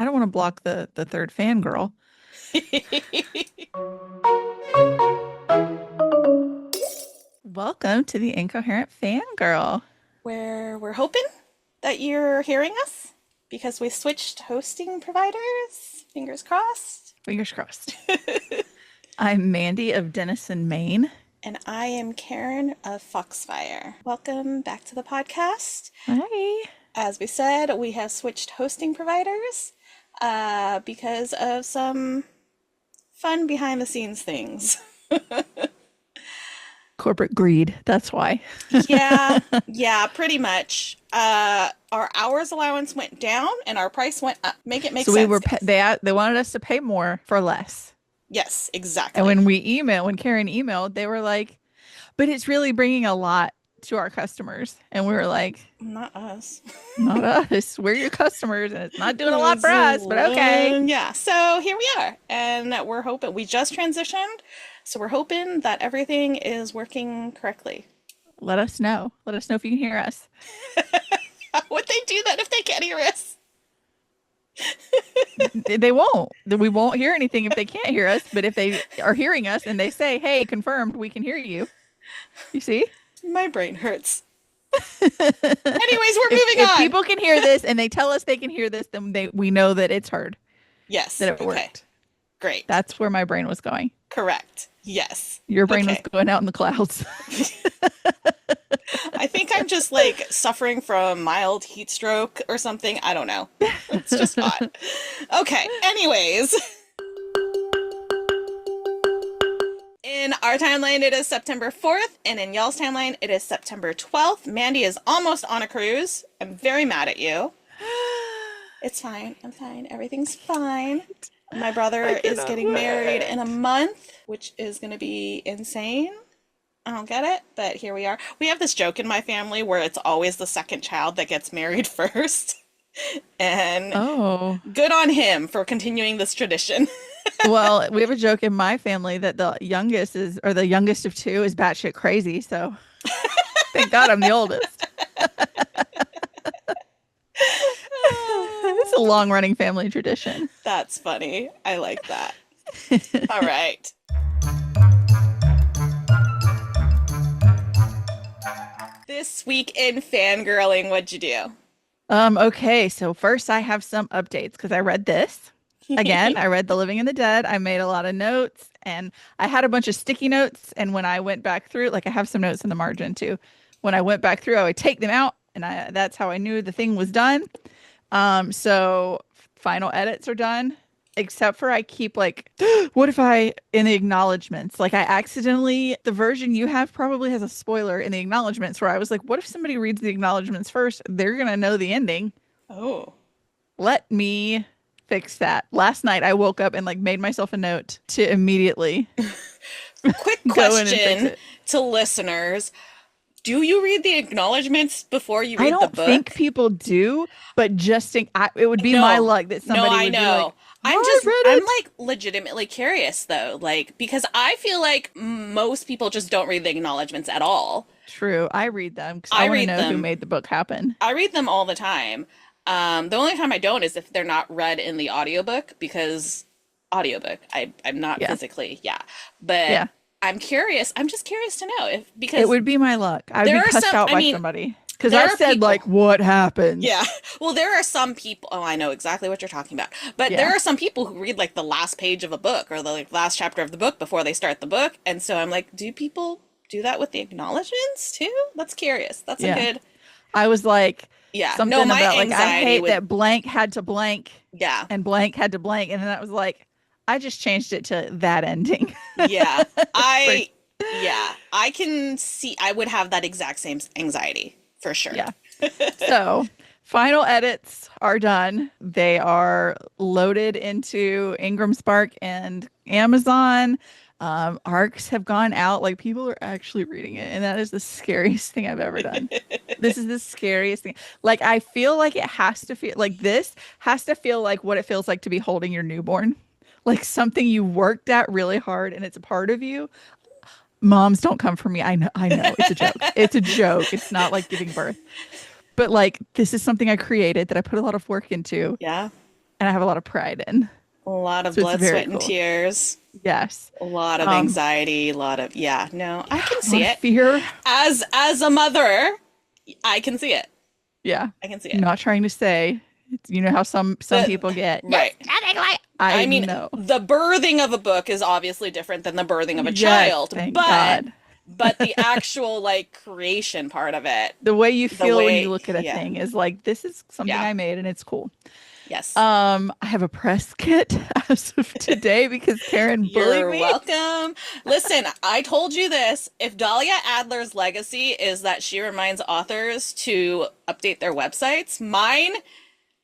don't want to block the third fangirl. Welcome to the Incoherent Fangirl. Where we're hoping that you're hearing us because we switched hosting providers. Fingers crossed. Fingers crossed. I'm Mandy of Denison, Maine. And I am Karen of Foxfire. Welcome back to the podcast. Hi. As we said, we have switched hosting providers because of some fun behind the scenes things. Corporate greed. That's why. Yeah, pretty much. Our hours allowance went down and our price went up. Make it make So sense. we were they wanted us to pay more for less. Yes, exactly. And when Karen emailed, they were like, "But it's really bringing a lot to our customers." And we were like, Not us. "Not us. We're your customers, and it's not doing a lot for us, but okay." Yeah, so here we are. And we're hoping, we just transitioned, so we're hoping that everything is working correctly. Let us know. Let us know if you can hear us. How would they do that if they can't hear us? They won't. We won't hear anything if they can't hear us. But if they are hearing us and they say, "Hey, confirmed, we can hear you." You see? My brain hurts. Anyways, we're moving If on. people can hear this and they tell us they can hear this, then we know that it's heard, Yes. that it Okay. worked. Great. That's where my brain was going. Correct. Yes. Your brain was Okay. going out in the clouds. I think I'm just like suffering from mild heat stroke or something. I don't know. It's just hot. Okay. Anyways. In our timeline, it is September 4th, and in y'all's timeline, it is September 12th. Mandy is almost on a cruise. I'm very mad at you. It's fine. I'm fine. Everything's fine. My brother is getting married in a month, which is going to be insane. I don't get it, but here we are. We have this joke in my family where it's always the second child that gets married first. And Oh. good on him for continuing this tradition. Well, we have a joke in my family that the youngest of two is batshit crazy. So thank God I'm the oldest. It's a long running family tradition. That's funny. I like that. All right. This week in fangirling, what'd you do? Okay, so first I have some updates because I read this. Again, I read The Living and the Dead. I made a lot of notes and I had a bunch of sticky notes. And when I went back through, like I have some notes in the margin too. When I went back through, I would take them out and that's how I knew the thing was done. So final edits are done, except for I keep like, what if in the acknowledgements, like the version you have probably has a spoiler in the acknowledgements where I was like, what if somebody reads the acknowledgements first? They're going to know the ending. Oh. Let me fix that. Last night I woke up and like made myself a note to immediately Quick go in and fix question it. to listeners. Do you read the acknowledgments before you I read the don't book? think people do, but it would be my luck that somebody I would be know. like, I'm "Oh, I read I'm it." like legitimately curious though, like because I feel like most people just don't read the acknowledgments at all. True. I read them because I I want to read know who them. made the book happen. I read them all the time. The only time I don't is if they're not read in the audiobook because audiobook. I'm not Yeah. physically, yeah. But Yeah. I'm curious. I'm just curious to know if because It would be my luck. I would there be are cussed some out I by mean somebody because there I are said people like, what happened? yeah. Well, there are some people, oh, I know exactly what you're talking about. But there Yeah. are some people who read like the last page of a book or the like last chapter of the book before they start the book. And so I'm like, do people do that with the acknowledgments too? That's curious. That's a Yeah. good, I was like yeah. No, something my about like I anxiety hate would, that blank had to blank yeah. and blank had to blank, and then I was like, I just changed it to that ending. Yeah. Pretty- Yeah, I can see, I would have that exact same anxiety for sure. yeah. So final edits are done. They are loaded into Ingram Spark and Amazon. Arcs have gone out. Like people are actually reading it, and that is the scariest thing I've ever done. This is the scariest thing. Like I feel like it has to feel like this has to feel like what it feels like to be holding your newborn. Like something you worked at really hard and it's a part of you. Moms don't come for me. I know. It's a joke. It's a joke. It's not like giving birth. But like this is something I created that I put a lot of work into. Yeah. and I have a lot of pride in. A lot of So it's blood, very sweat, and cool. tears. Yes. A lot of Um, anxiety, a lot of yeah, no, I yeah, can a lot see of it. fear. As a mother, I can see it. Yeah. I can see it. Not trying to say, you know how some The people get. Yes, right. nothing like. I I mean, know. the birthing of a book is obviously different than the birthing of a Yes, child, thank God. but the actual like creation part of it, The way you the feel when you way, look at a yeah, thing is like, this is something yeah, I made and it's cool. yes. I have a press kit as of today because Karen bullied You're me. welcome. Listen, I told you this. If Dahlia Adler's legacy is that she reminds authors to update their websites, mine,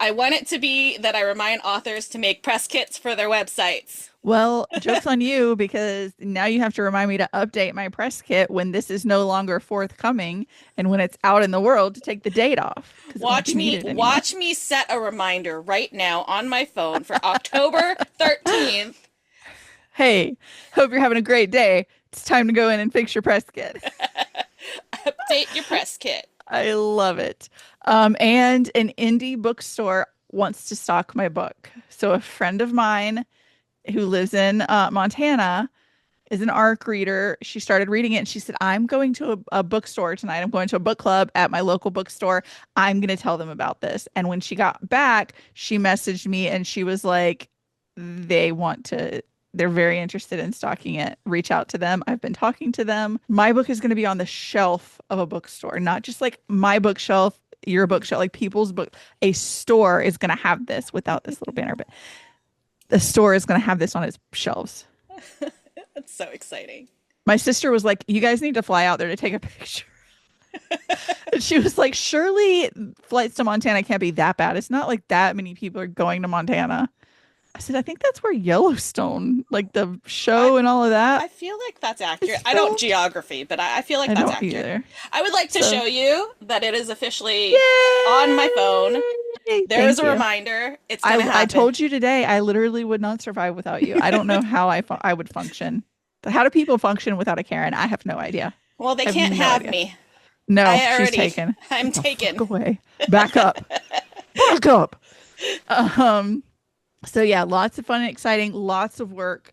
I want it to be that I remind authors to make press kits for their websites. Well, joke's on you because now you have to remind me to update my press kit when this is no longer forthcoming and when it's out in the world to take the date off because it won't be needed anymore. Watch me set a reminder right now on my phone for October 13th. Hey, hope you're having a great day. It's time to go in and fix your press kit. Update your press kit. I love it. And an indie bookstore wants to stock my book. So a friend of mine who lives in Montana is an ARC reader. She started reading it and she said, I'm going to a bookstore tonight. I'm going to a book club at my local bookstore. I'm going to tell them about this. And when she got back, she messaged me and she was like, they want to, they're very interested in stocking it. Reach out to them. I've been talking to them. My book is going to be on the shelf of a bookstore, not just like my bookshelf, your bookshelf, like people's book. A store is going to have this without this little banner, but the store is going to have this on its shelves. That's so exciting. My sister was like, you guys need to fly out there to take a picture. And she was like, surely flights to Montana can't be that bad. It's not like that many people are going to Montana. I said, I think that's where Yellowstone, like the I show and all of that I feel like that's is accurate. I don't filmed. geography, but I feel like I that's don't accurate. either. I would like to So, show you that it is officially on my phone. yay! There is Thank a you. reminder. It's gonna I happen. told you today, I literally would not survive without you. I don't know how I would function. How do people function without a Karen? I have no idea. Well, they I have can't no have idea. me. No, I she's already, taken. I'm Get the fuck taken. away. Back up. Back up. Um, so yeah, lots of fun and exciting, lots of work.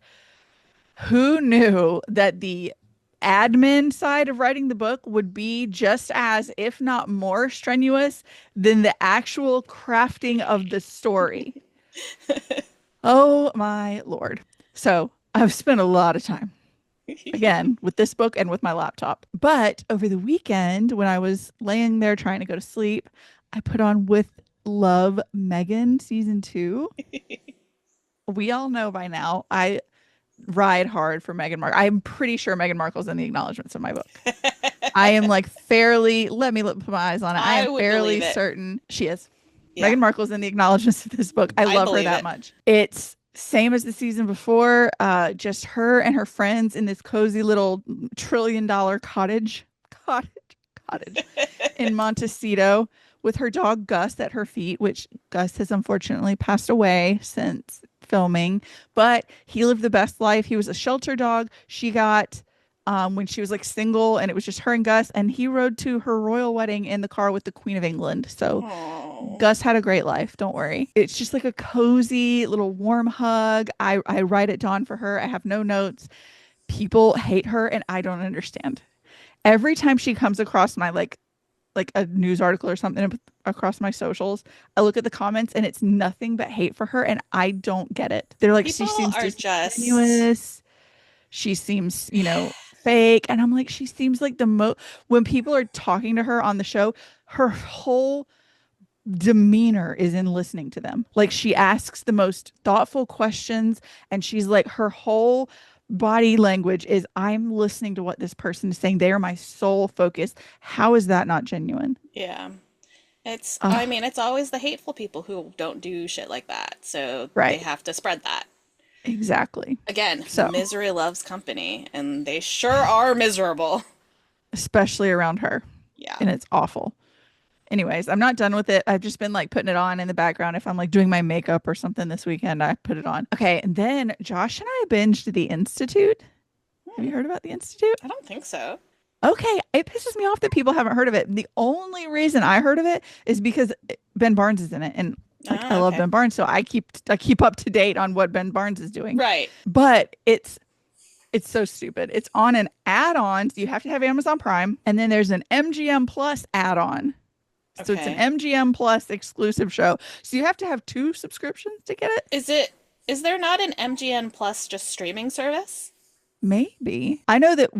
Who knew that the admin side of writing the book would be just as, if not more strenuous than the actual crafting of the story? Oh my Lord. So I've spent a lot of time again with this book and with my laptop. But over the weekend, when I was laying there trying to go to sleep, I put on With Love Megan season 2. We all know by now I ride hard for Meghan Markle. I'm pretty sure Meghan Markle's in the acknowledgments of my book. I am like fairly, let me put my eyes on it. I I am would fairly believe it. certain she is. Yeah, Meghan Markle's in the acknowledgments of this book. I I love her believe that it. much. It's same as the season before, just her and her friends in this cozy little $1 trillion cottage, cottage in Montecito with her dog Gus at her feet, which Gus has unfortunately passed away since filming, but he lived the best life. He was a shelter dog. She got when she was like single and it was just her and Gus, and he rode to her royal wedding in the car with the Queen of England. So Oh, Gus had a great life. Don't worry. It's just like a cozy little warm hug. I write it down for her. I have no notes. People hate her and I don't understand. Every time she comes across my like a news article or something across my socials, I look at the comments and it's nothing but hate for her and I don't get it. They're like, she people seems are just disingenuous. She seems, fake. And I'm like, she seems like the most, when people are talking to her on the show, her whole demeanor is in listening to them. Like she asks the most thoughtful questions and she's like, her whole body language is, I'm listening to what this person is saying. They are my sole focus. How is that not genuine? yeah. I Oh, mean, it's always the hateful people who don't do shit like that. So they right. have to spread that. Exactly. Again, So, misery loves company, and they sure are miserable. especially around her, Yeah. and it's awful. Anyways, I'm not done with it. I've just been like putting it on in the background. If I'm like doing my makeup or something this weekend, I put it on. Okay. And then Josh and I binged The Institute. Have Hmm, you heard about The Institute? I don't think so. Okay. It pisses me off that people haven't heard of it. The only reason I heard of it is because Ben Barnes is in it. And Like I Oh, love okay. Ben Barnes, so I keep up to date on what Ben Barnes is doing. Right. But it's so stupid. It's on an add-on, so you have to have Amazon Prime, and then there's an MGM Plus add-on. So it's an Okay. MGM Plus exclusive show. So you have to have two subscriptions to get it. Is there not an MGM Plus just streaming service? Maybe. I know that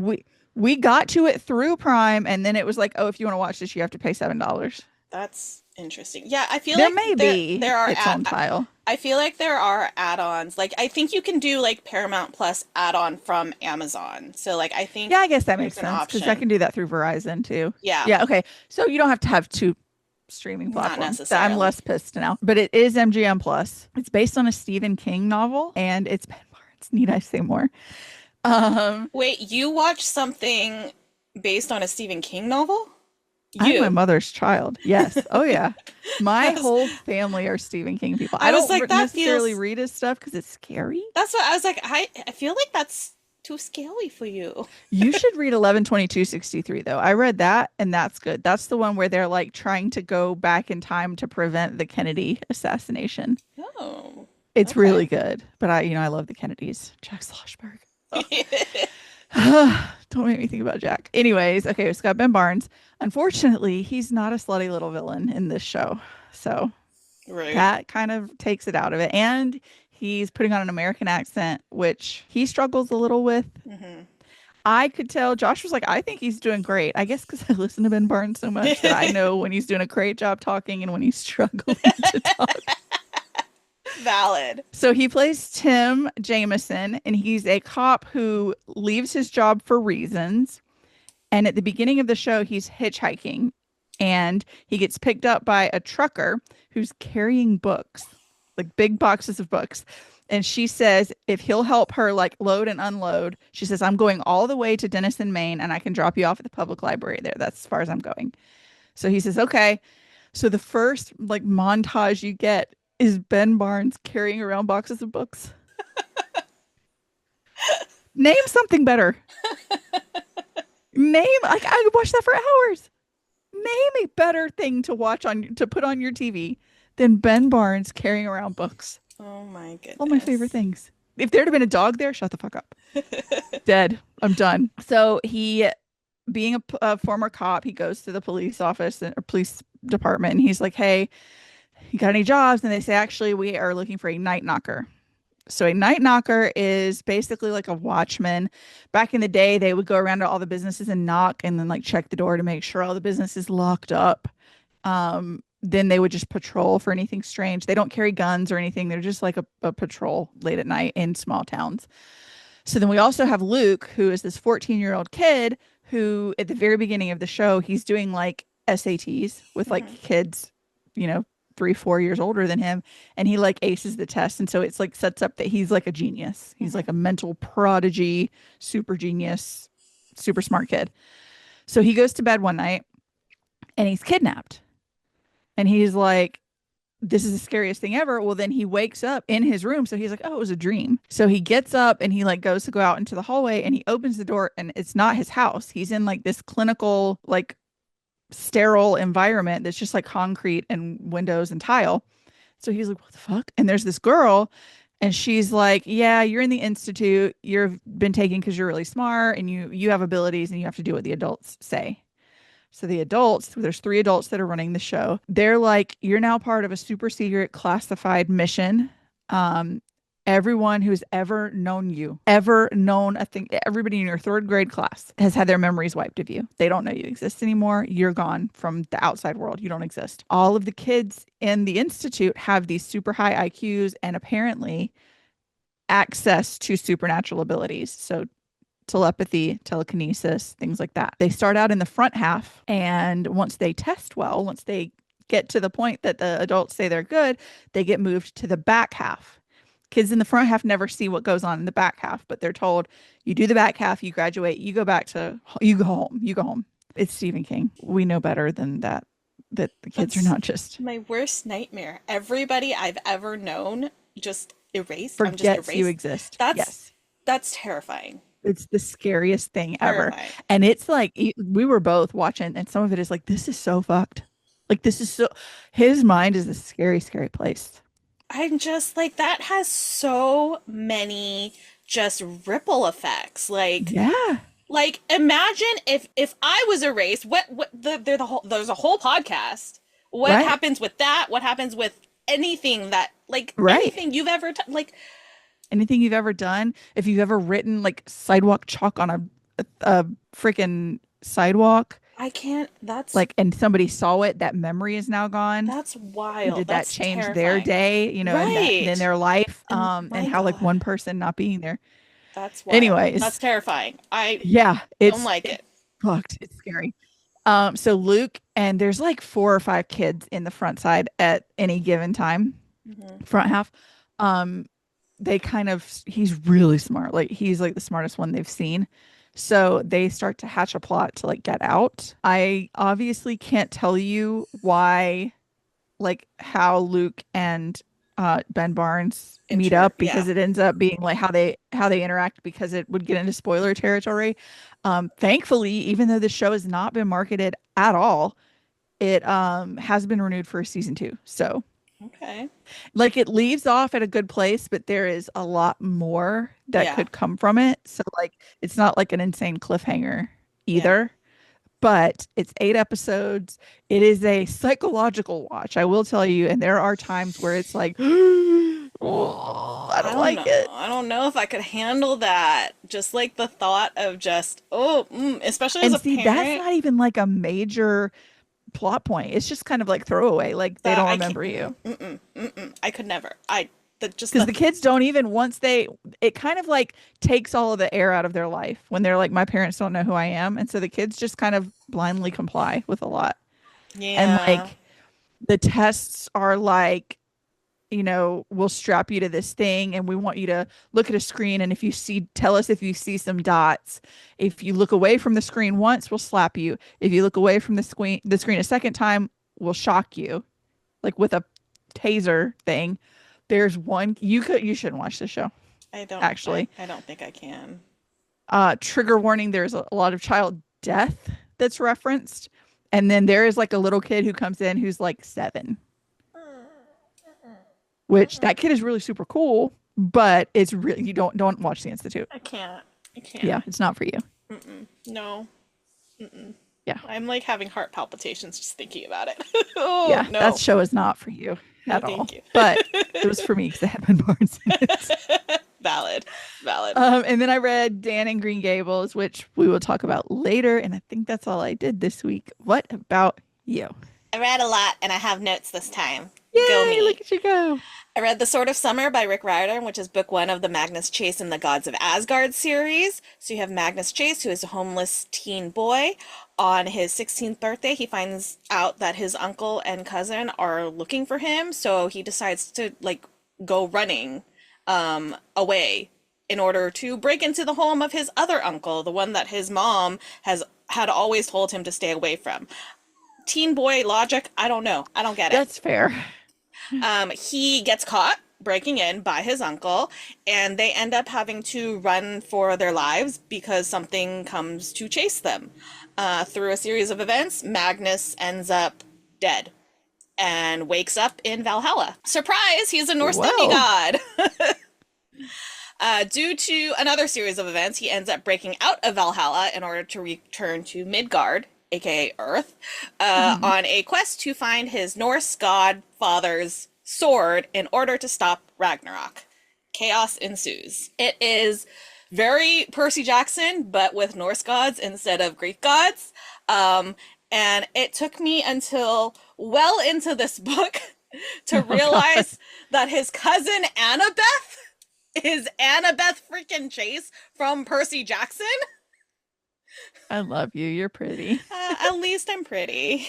we got to it through Prime, and then it was like, oh, if you want to watch this, you have to pay $7. That's interesting. Yeah, I feel There like may be there are its own tile. I feel like there are add-ons. Like I think you can do like Paramount Plus add-on from Amazon. So like I Yeah, think I guess that there's makes an sense because I option. can do that through Verizon too. Yeah, Yeah, okay. So you don't have to have two streaming not platforms. I'm necessarily. less pissed now. But it is MGM Plus. It's based on a Stephen King novel and it's Ben Barnes. Need I say more? Um, Wait, you watched something based on a Stephen King novel? I'm my You. mother's child. Yes. Oh yeah. My I was whole family are Stephen King people. I I was don't like that necessarily feels read his stuff because it's scary. that's what I was like I feel like that's too scary for you. You should read 11/22/63 though. I read that and that's good. That's the one where they're like trying to go back in time to prevent the Kennedy assassination. Oh, It's okay. really good. But I love the Kennedys. Jack Sloshberg. Don't make me think about Jack. Anyways, okay, it's got Ben Barnes. Unfortunately, he's not a slutty little villain in this show. So Rude. that kind of takes it out of it. And he's putting on an American accent, which he struggles a little with. Hmm. I could tell Josh was like, I think he's doing great. I guess because I listen to Ben Barnes so much that I know when he's doing a great job talking and when he's struggling to talk. Valid. So he plays Tim Jameson, and he's a cop who leaves his job for reasons. And at the beginning of the show, he's hitchhiking and he gets picked up by a trucker who's carrying books, like big boxes of books. And she says if he'll help her like load and unload, she says, I'm going all the way to Denison, Maine, and I can drop you off at the public library there. That's as far as I'm going. So he says, okay. So the first like montage you get is Ben Barnes carrying around boxes of books. Name something better. Name like I could watch that for hours. Name a better thing to watch on to put on your TV than Ben Barnes carrying around books. Oh my All my favorite goodness. things. If there'd have been a dog there, shut the fuck up. Dead. I'm done. So he, being a former cop, he goes to the police office or police department, and he's like, "Hey, you got any jobs?" And they say, "Actually, we are looking for a night knocker." So a night knocker is basically like a watchman. Back in the day, they would go around to all the businesses and knock and then like check the door to make sure all the business is locked up. Then they would just patrol for anything strange. They don't carry guns or anything. They're just like a patrol late at night in small towns. So then we also have Luke, who is this 14-year-old kid who at the very beginning of the show, he's doing like SATs with like Hmm. kids, you know, 3, 4 years older than him. And he like aces the test. And so it's like sets up that he's like a genius. He's Hmm. like a mental prodigy, super genius, super smart kid. So he goes to bed one night and he's kidnapped. And he's like, this is the scariest thing ever. Well, then he wakes up in his room. So he's like, oh, it was a dream. So he gets up and he like goes to go out into the hallway and he opens the door and it's not his house. He's in like this clinical, like sterile environment that's just like concrete and windows and tile. So he's like, what the fuck? And there's this girl and she's like, yeah, you're in the institute. You've been taken because you're really smart and you have abilities and you have to do what the adults say. So the adults, there's 3 adults that are running the show. They're like, you're now part of a super secret classified mission. Um, Everyone who's ever known a thing, everybody in your third grade class has had their memories wiped of you. They don't know you exist anymore. You're gone from the outside world. You don't exist. All of the kids in the institute have these super high IQs and apparently access to supernatural abilities. So telepathy, telekinesis, things like that. They start out in the front half, and once they test well, once they get to the point that the adults say they're good, they get moved to the back half. Kids in the front half never see what goes on in the back half, but they're told you do the back half, you graduate, you go home, you go home. It's Stephen King. We know better than that, that the kids are That's not just my worst nightmare. Everybody I've ever known just erased. I'm just forgets you erased. exist. That's Yes. that's terrifying. It's the scariest thing ever. Terrifying. And it's like we were both watching, and some of it is like, this is so fucked. Like this is so his mind is a scary, scary place. I'm just like, that has so many just ripple effects. Yeah. Like imagine if I was erased, the whole there's a whole podcast. What Right. happens with that? What happens with anything that like Right. anything you've ever like Anything you've ever done, if you've ever written like sidewalk chalk on a freaking sidewalk, I can't that's like and somebody saw it, that memory is now gone. that's wild. Did that That's change their terrifying. day, and that then Right. their life, And and my how like God, one person not being there. that's wild. That's Anyways, terrifying. I yeah, don't like it's it. fucked. It's scary. So Luke and there's like 4 or 5 kids in the front side at any given time, Hmm. front half. Um, they kind of he's really smart. Like he's like the smartest one they've seen. So they start to hatch a plot to like get out. I obviously can't tell you why, like how Luke and Ben Barnes meet up Yeah. because it ends up being like how they interact because it would get into spoiler territory. Thankfully, even though the show has not been marketed at all, it has been renewed for season 2. So Okay. like it leaves off at a good place, but there is a lot more that Yeah. could come from it. So like it's not like an insane cliffhanger Yeah. either, but it's 8 episodes. It is a psychological watch, I will tell you, and there are times where it's like, oh, I I don't don't like know. it. I don't know if I could handle that. Just like the thought of just, oh, especially as And a see, that's parent, not even like a major plot point. It's just kind of like throwaway, like they that don't I can't. remember you. I could never. I the just Because the the kids don't even once they it kind of like takes all of the air out of their life when they're like, my parents don't know who I am. And so the kids just kind of blindly comply with a lot. And yeah. like the tests are like, we'll strap you to this thing and we want you to look at a screen. And if you see, tell us if you see some dots. If you look away from the screen once, we'll slap you. If you look away from the screen a second time, we'll shock you, like with a taser thing. There's one you shouldn't watch this show, I don't. I actually. I don't think I can. Trigger warning, there's a lot of child death that's referenced. And then there is like a little kid who comes in who's like 7, which that kid is really super cool, but it's really you don't watch the Institute. I can't. I can't. Yeah, it's not for you. No. Yeah. I'm like having heart palpitations just thinking about it. Oh Yeah, that no. show is not for you No, at thank all. you. But it was for me because it had Ben Barnes in it. Valid. Valid. And then I read Dan and Green Gables, which we will talk about later. And I think that's all I did this week. What about you? I read a lot and I have notes this time. Go Yay, me. look at you go. I read The Sword of Summer by Rick Riordan, which is book 1 of the Magnus Chase and the Gods of Asgard series. So you have Magnus Chase, who is a homeless teen boy. On his 16th birthday, he finds out that his uncle and cousin are looking for him, so he decides to like go running away in order to break into the home of his other uncle, the one that his mom has had always told him to stay away from. Teen boy logic, I don't know. I don't get it. That's fair. He gets caught breaking in by his uncle, and they end up having to run for their lives because something comes to chase them. Through a series of events, Magnus ends up dead and wakes up in Valhalla. Surprise, he's a Norse Whoa. demigod. Due to another series of events, he ends up breaking out of Valhalla in order to return to Midgard, aka Earth, Mhm. on a quest to find his Norse god father's sword in order to stop Ragnarok. Chaos ensues. It is very Percy Jackson, but with Norse gods instead of Greek gods. And it took me until well into this book to Oh God. realize that his cousin Annabeth is Annabeth freaking Chase from Percy Jackson. I love you. You're pretty. At least I'm pretty.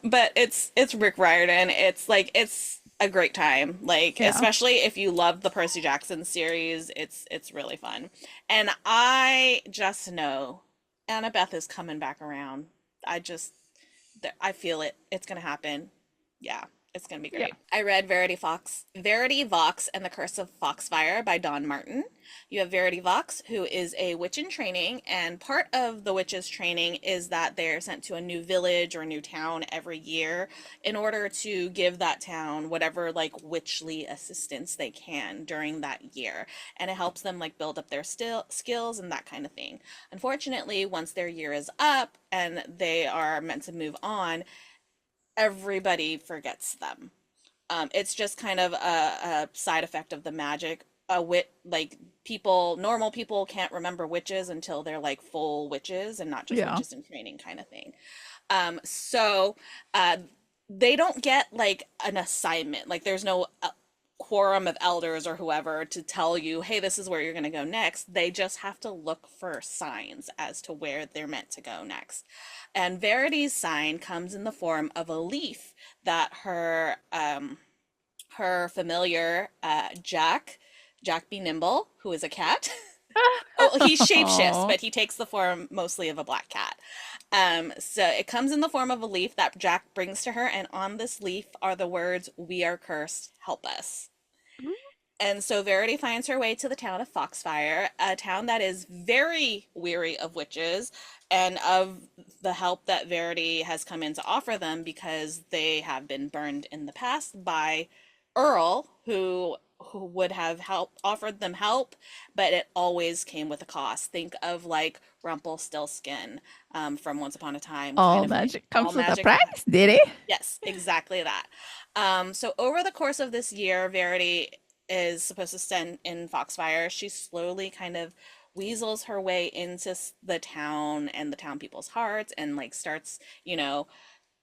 But it's Rick Riordan. It's like it's a great time. Like Yeah. especially if you love the Percy Jackson series, it's really fun. And I just know Annabeth is coming back around. I just I feel it. It's gonna happen. Yeah. It's gonna be Yeah. great. I read Verity Vox and the Curse of Foxfire by Don Martin. You have Verity Vox, who is a witch in training, and part of the witch's training is that they're sent to a new village or new town every year in order to give that town whatever like witchly assistance they can during that year, and it helps them like build up their skills and that kind of thing. Unfortunately, once their year is up and they are meant to move on, everybody forgets them. It's just kind of a side effect of the magic. Like people, normal people can't remember witches until they're like full witches and not just Yeah. witches in training kind of thing. So uh, they don't get like an assignment. Like there's no quorum of elders or whoever to tell you, hey, this is where you're going to go next. They just have to look for signs as to where they're meant to go next. And Verity's sign comes in the form of a leaf that her familiar Jack Be Nimble, who is a cat. Oh, he shapeshifts, Oh, but he takes the form mostly of a black cat. So it comes in the form of a leaf that Jack brings to her, and on this leaf are the words, "We are cursed, help us." And so Verity finds her way to the town of Foxfire, a town that is very weary of witches and of the help that Verity has come in to offer them because they have been burned in the past by Earl, who would have offered them help, but it always came with a cost. Think of like Rumpelstiltskin from Once Upon a Time, kind all of like magic all comes with a magic. price, did it? Yes, exactly that. So over the course of this year, Verity is supposed to stand in Foxfire. She slowly kind of weasels her way into the town and the town people's hearts and like starts,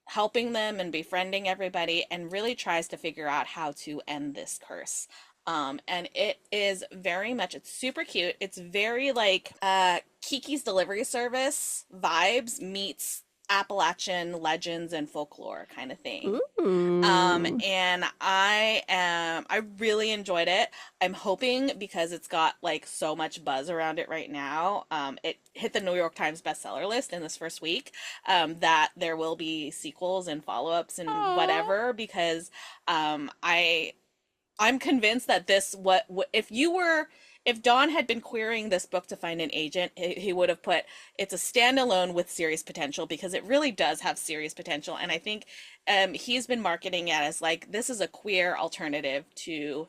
helping them and befriending everybody and really tries to figure out how to end this curse. And it is very much, it's super cute. It's very like Kiki's Delivery Service vibes meets Appalachian legends and folklore kind of thing. Ooh. And I really enjoyed it. I'm hoping because it's got like so much buzz around it right now. It hit the New York Times bestseller list in this first week. That there will be sequels and follow-ups and Oh, whatever because I'm convinced that if Don had been querying this book to find an agent, he would have put it's a standalone with serious potential because it really does have serious potential. And I think he's been marketing it as like this is a queer alternative to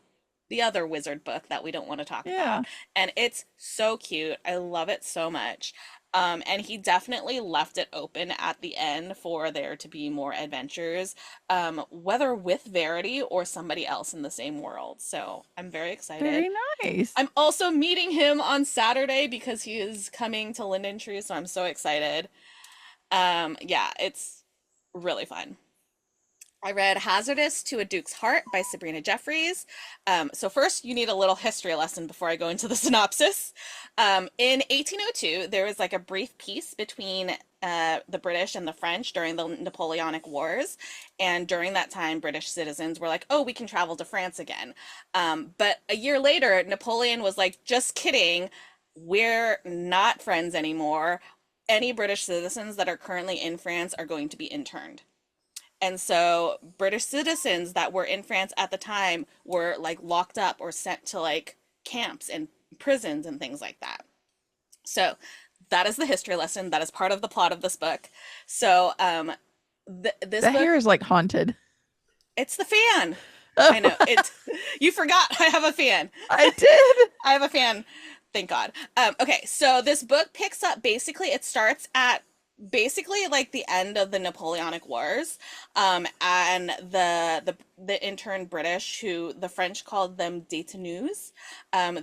the other wizard book that we don't want to talk yeah. about. And it's so cute. I love it so much. And he definitely left it open at the end for there to be more adventures, whether with Verity or somebody else in the same world. So I'm very excited. Very nice. I'm also meeting him on Saturday because he is coming to Linden Tree, so I'm so excited. Yeah, it's really fun. I read Hazardous to a Duke's Heart by Sabrina Jeffries. So first, you need a little history lesson before I go into the synopsis. In 1802, there was like a brief peace between the British and the French during the Napoleonic Wars. And during that time, British citizens were like, oh, we can travel to France again. But a year later, Napoleon was like, just kidding. We're not friends anymore. Any British citizens that are currently in France are going to be interned. And so British citizens that were in France at the time were like locked up or sent to like camps and prisons and things like that. So that is the history lesson. That is part of the plot of this book. So this The book, hair is like haunted. it's the fan. I know Oh, it. You forgot I have a fan. I did. I have a fan. Thank God. Okay, so this book picks up basically, it starts at basically like the end of the Napoleonic Wars, and the interned British, who the French called them détenus,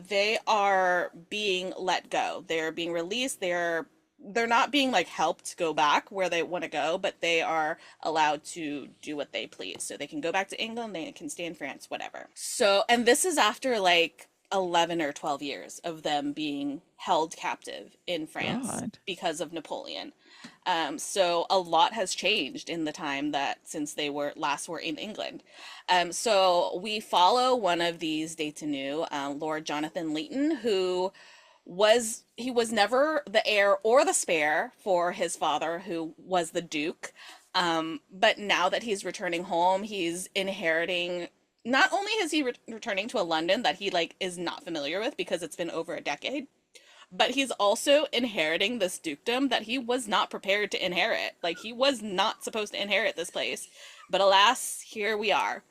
they are being let go. They're being released. They're not being like helped go back where they want to go, but they are allowed to do what they please. So they can go back to England, they can stay in France, whatever. So, and this is after like 11 or 12 years of them being held captive in France God. because of Napoleon. So a lot has changed in the time that since they were in England. So we follow one of these détenus, Lord Jonathan Leighton, who he was never the heir or the spare for his father, who was the Duke. But now that he's returning home, he's inheriting. Not only is he returning to a London that he like is not familiar with because it's been over a decade, but he's also inheriting this dukedom that he was not prepared to inherit. Like he was not supposed to inherit this place, but alas, here we are.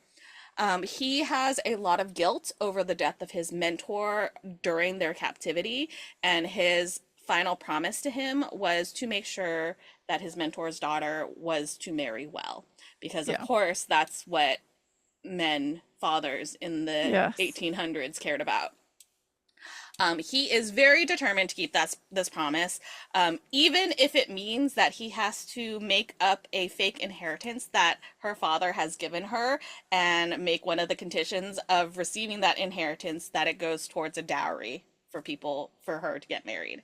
He has a lot of guilt over the death of his mentor during their captivity, and his final promise to him was to make sure that his mentor's daughter was to marry well, because of Yeah. course that's what fathers in the Yes. 1800s cared about. He is very determined to keep this promise, even if it means that he has to make up a fake inheritance that her father has given her, and make one of the conditions of receiving that inheritance that it goes towards a dowry for her to get married.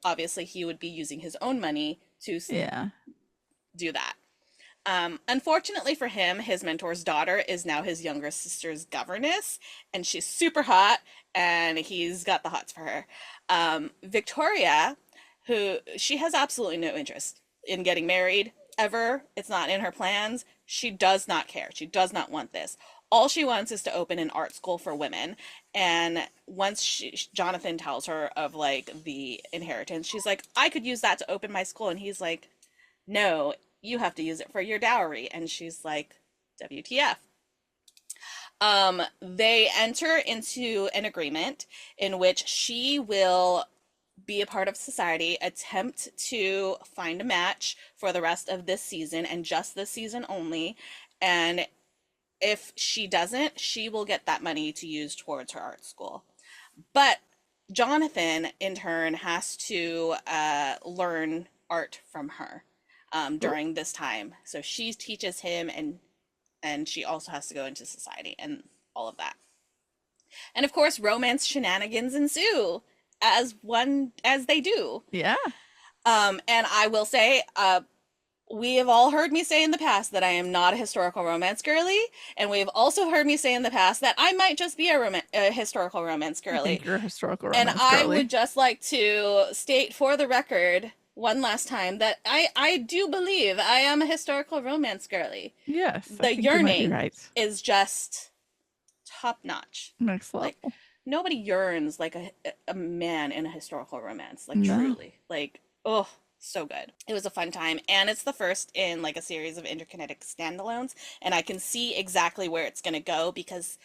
Obviously, he would be using his own money to Yeah. do that. Unfortunately for him, his mentor's daughter is now his younger sister's governess, and she's super hot, and he's got the hots for her. Victoria, who she has absolutely no interest in getting married ever, it's not in her plans. She does not care. She does not want this. All she wants is to open an art school for women. And once Jonathan tells her of like the inheritance, she's like, I could use that to open my school. And he's like, no, you have to use it for your dowry. And she's like, WTF. They enter into an agreement in which she will be a part of society, attempt to find a match for the rest of this season and just this season only. And if she doesn't, she will get that money to use towards her art school. But Jonathan, in turn, has to learn art from her during this time. So she teaches him, and she also has to go into society and all of that. And of course, romance shenanigans ensue as they do. Yeah. And I will say, we have all heard me say in the past that I am not a historical romance girly, and we have also heard me say in the past that I might just be a historical romance I girly. think you're a historical And romance I girly. would just like to state for the record one last time that I do believe I am a historical romance girly. Yes. The I think you might be yearning right. is just top notch. Next level. Like nobody yearns like a man in a historical romance. Like No. truly. Like, oh, so good. It was a fun time, and it's the first in like a series of interconnected standalones, and I can see exactly where it's gonna go because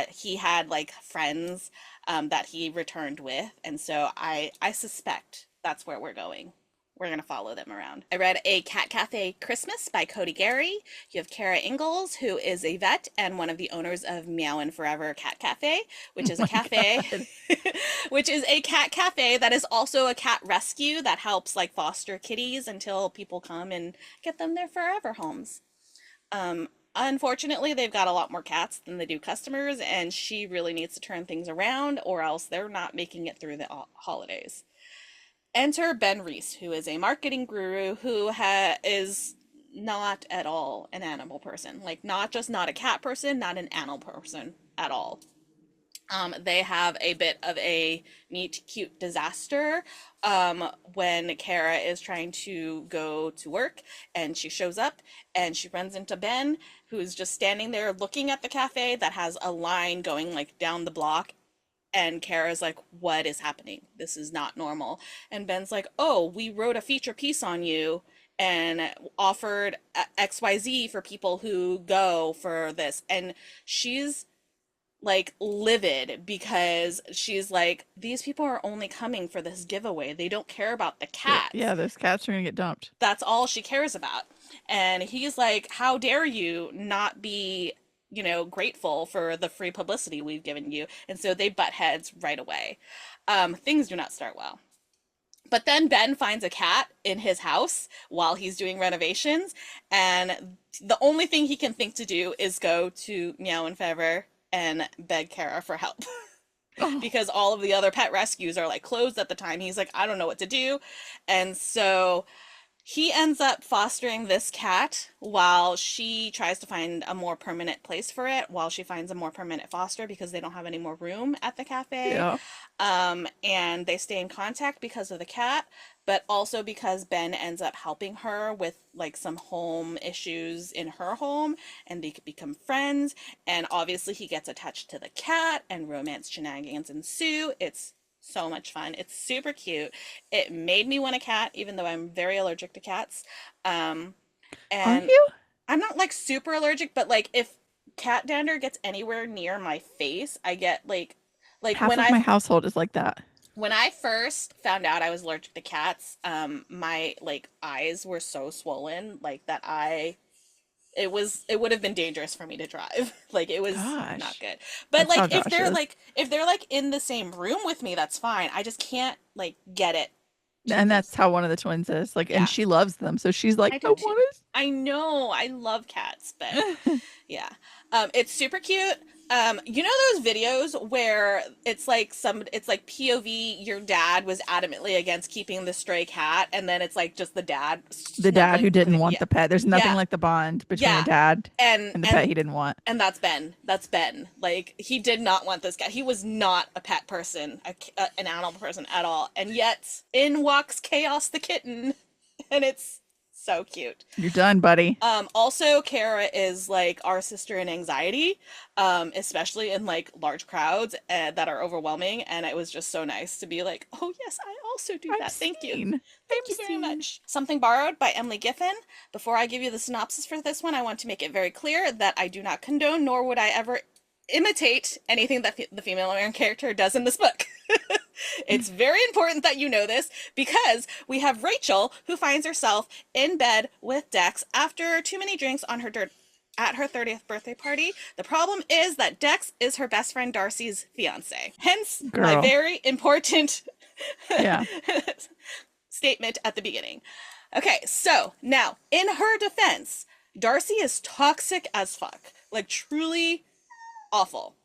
he had like friends that he returned with, and so I suspect that's where we're going. We're going to follow them around. I read A Cat Cafe Christmas by Cody Gary. You have Kara Ingalls, who is a vet and one of the owners of Meowin' Forever Cat Cafe, which is a cafe, which is a cat cafe that is also a cat rescue that helps like foster kitties until people come and get them their forever homes. Unfortunately, they've got a lot more cats than they do customers, and she really needs to turn things around, or else they're not making it through the holidays. Enter Ben Reese, who is a marketing guru who is not at all an animal person. Like, not just not a cat person, not an animal person at all. They have a bit of a meet cute disaster when Kara is trying to go to work, and she shows up and she runs into Ben, who's just standing there looking at the cafe that has a line going like down the block. And Kara's like, what is happening? This is not normal. And Ben's like, oh, we wrote a feature piece on you and offered XYZ for people who go for this. And she's like livid because she's like, these people are only coming for this giveaway. They don't care about the cats. Yeah, those cats are going to get dumped. That's all she cares about. And he's like, how dare you not be grateful for the free publicity we've given you. And so they butt heads right away. Things do not start well. But then Ben finds a cat in his house while he's doing renovations, and the only thing he can think to do is go to Meowin' Forever and beg Kara for help. Because all of the other pet rescues are like closed at the time. He's like, I don't know what to do. And so he ends up fostering this cat while she tries to find a more permanent place for it, while she finds a more permanent foster because they don't have any more room at the cafe. Yeah. And they stay in contact because of the cat, but also because Ben ends up helping her with like some home issues in her home, and they could become friends. And obviously, he gets attached to the cat, and romance shenanigans ensue. It's so much fun. It's super cute. It made me want a cat, even though I'm very allergic to cats. Um, Are and you? I'm not like super allergic, but like if cat dander gets anywhere near my face, I get like Half of my household is like that. when I first found out I was allergic to cats, my like eyes were so swollen, like that it would have been dangerous for me to drive. Like it was not Gosh. good. But That's how like Josh is. if they're like in the same room with me, that's fine. I just can't like get it too And close. that's how one of the twins is. Like, and Yeah, she loves them. So she's like, I I do too. want I know. I love cats, but to. yeah. It's super cute. You know those videos where it's like POV, your dad was adamantly against keeping the stray cat, and then it's like just the dad The dad who snuggling with didn't it. want Yeah. the pet. There's nothing Yeah. like the bond between a Yeah. dad And and the pet and he didn't want. and that's Ben. That's Ben. Like he did not want this cat. He was not a pet person, an animal person at all. And yet in walks Chaos the kitten, and it's so cute. You're done, buddy. Also, Kara is like our sister in anxiety, especially in like large crowds that are overwhelming. And it was just so nice to be like, oh, yes, I also do I'm that. Thank you. seen. Thank I'm you very seen. much. Something Borrowed by Emily Giffin. Before I give you the synopsis for this one, I want to make it very clear that I do not condone, nor would I ever imitate anything that the female main character does in this book. It's very important that you know this because we have Rachel who finds herself in bed with Dex after too many drinks on her at her 30th birthday party. The problem is that Dex is her best friend Darcy's fiance. Hence my Girl. very important Yeah. statement at the beginning. Okay, so now in her defense, Darcy is toxic as fuck. Like truly awful.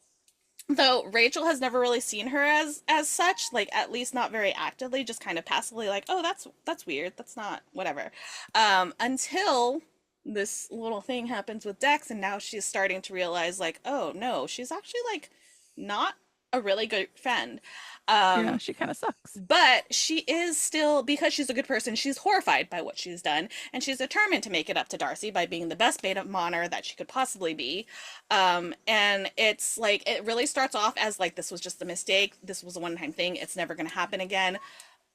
Though Rachel has never really seen her as such, like at least not very actively, just kind of passively like, "Oh, that's weird. That's not whatever." Until this little thing happens with Dex and now she's starting to realize like, "Oh, no, she's actually like not a really good friend." Yeah. Um She kind of sucks. but she is still, because she's a good person, she's horrified by what she's done, and she's determined to make it up to Darcy by being the best beta moner that she could possibly be. And it's like, it really starts off as like, this was just a mistake. This was a one-time thing. It's never going to happen again.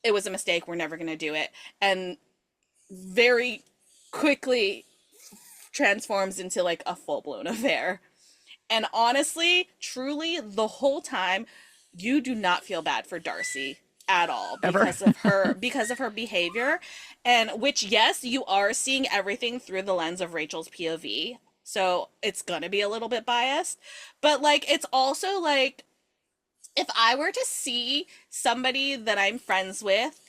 It was a mistake. We're never going to do it. And very quickly transforms into like a full-blown affair. And honestly, truly, the whole time, you do not feel bad for Darcy at all Ever. because of her behavior, and which yes, you are seeing everything through the lens of Rachel's POV. So it's gonna be a little bit biased. But like it's also like if I were to see somebody that I'm friends with,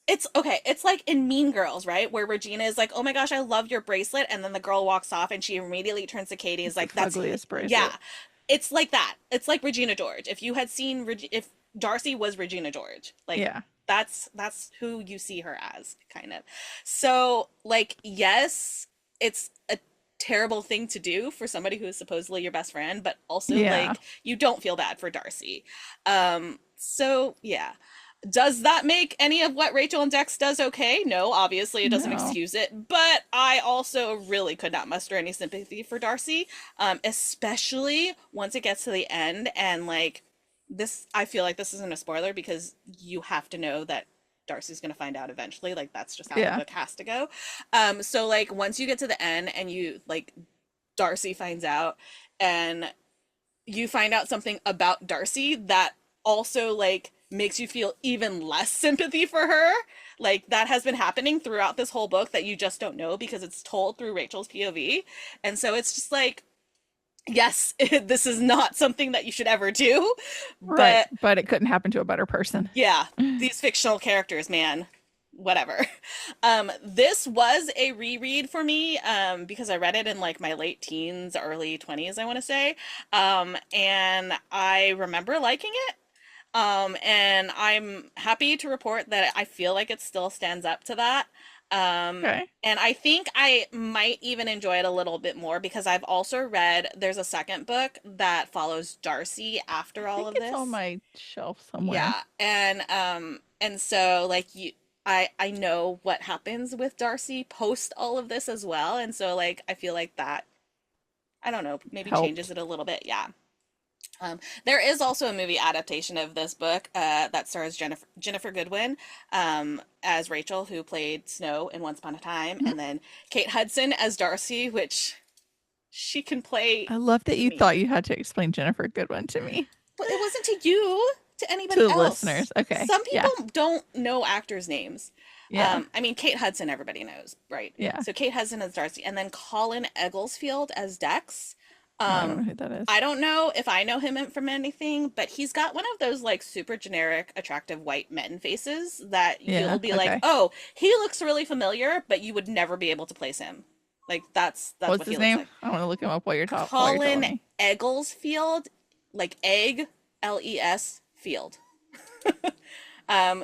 it's okay. It's like in Mean Girls, right? Where Regina is like, "Oh my gosh, I love your bracelet," and then the girl walks off, and she immediately turns to Katie, and is It's the like, "That's fuggliest yeah." bracelet. It's like that. It's like Regina George. If you had seen if Darcy was Regina George, like Yeah. that's who you see her as, kind of. So, like, yes, it's a terrible thing to do for somebody who is supposedly your best friend, but also Yeah. like you don't feel bad for Darcy. So yeah. Does that make any of what Rachel and Dex does okay? No, obviously it doesn't No. excuse it, but I also really could not muster any sympathy for Darcy, especially once it gets to the end and like this. I feel like this isn't a spoiler because you have to know that Darcy's gonna find out eventually. Like that's just how the Yeah. book has to go. So like once you get to the end and you like Darcy finds out and you find out something about Darcy that also like makes you feel even less sympathy for her. Like that has been happening throughout this whole book that you just don't know because it's told through Rachel's POV. And so it's just like, yes, this is not something that you should ever do, Right. but But it couldn't happen to a better person. yeah, these fictional characters, man, whatever. This was a reread for me because I read it in like my late teens, early 20s, I want to say. And I remember liking it. And I'm happy to report that I feel like it still stands up to that. Okay. And I think I might even enjoy it a little bit more because I've also read there's a second book that follows Darcy I after all think of it's on this. my shelf somewhere. Yeah, and so like you I know what happens with Darcy post all of this as well, and so like I feel like that I don't know, maybe changes Helped. it a little bit. Yeah. There is also a movie adaptation of this book that stars Jennifer Goodwin as Rachel, who played Snow in Once Upon a Time, Mhm. and then Kate Hudson as Darcy, which she can play I love that to you me. thought you had to explain Jennifer Goodwin to me. But it wasn't to you, to To anybody the else. listeners. Okay. Some Yeah. people don't know actors' names. Yeah. I mean, Kate Hudson, everybody knows, right? Yeah. So Kate Hudson as Darcy, and then Colin Egglesfield as Dex. Oh, I don't Um, know who that is. I don't know if I know him from anything, but he's got one of those like super generic, attractive white men faces that you'll Yeah. be like, Okay. oh, he looks really familiar, but you would never be able to place him. Like that's What's what he his looks name? like. I want to look him up while you're telling Colin me. Egglesfield, like egg, L-E-S field.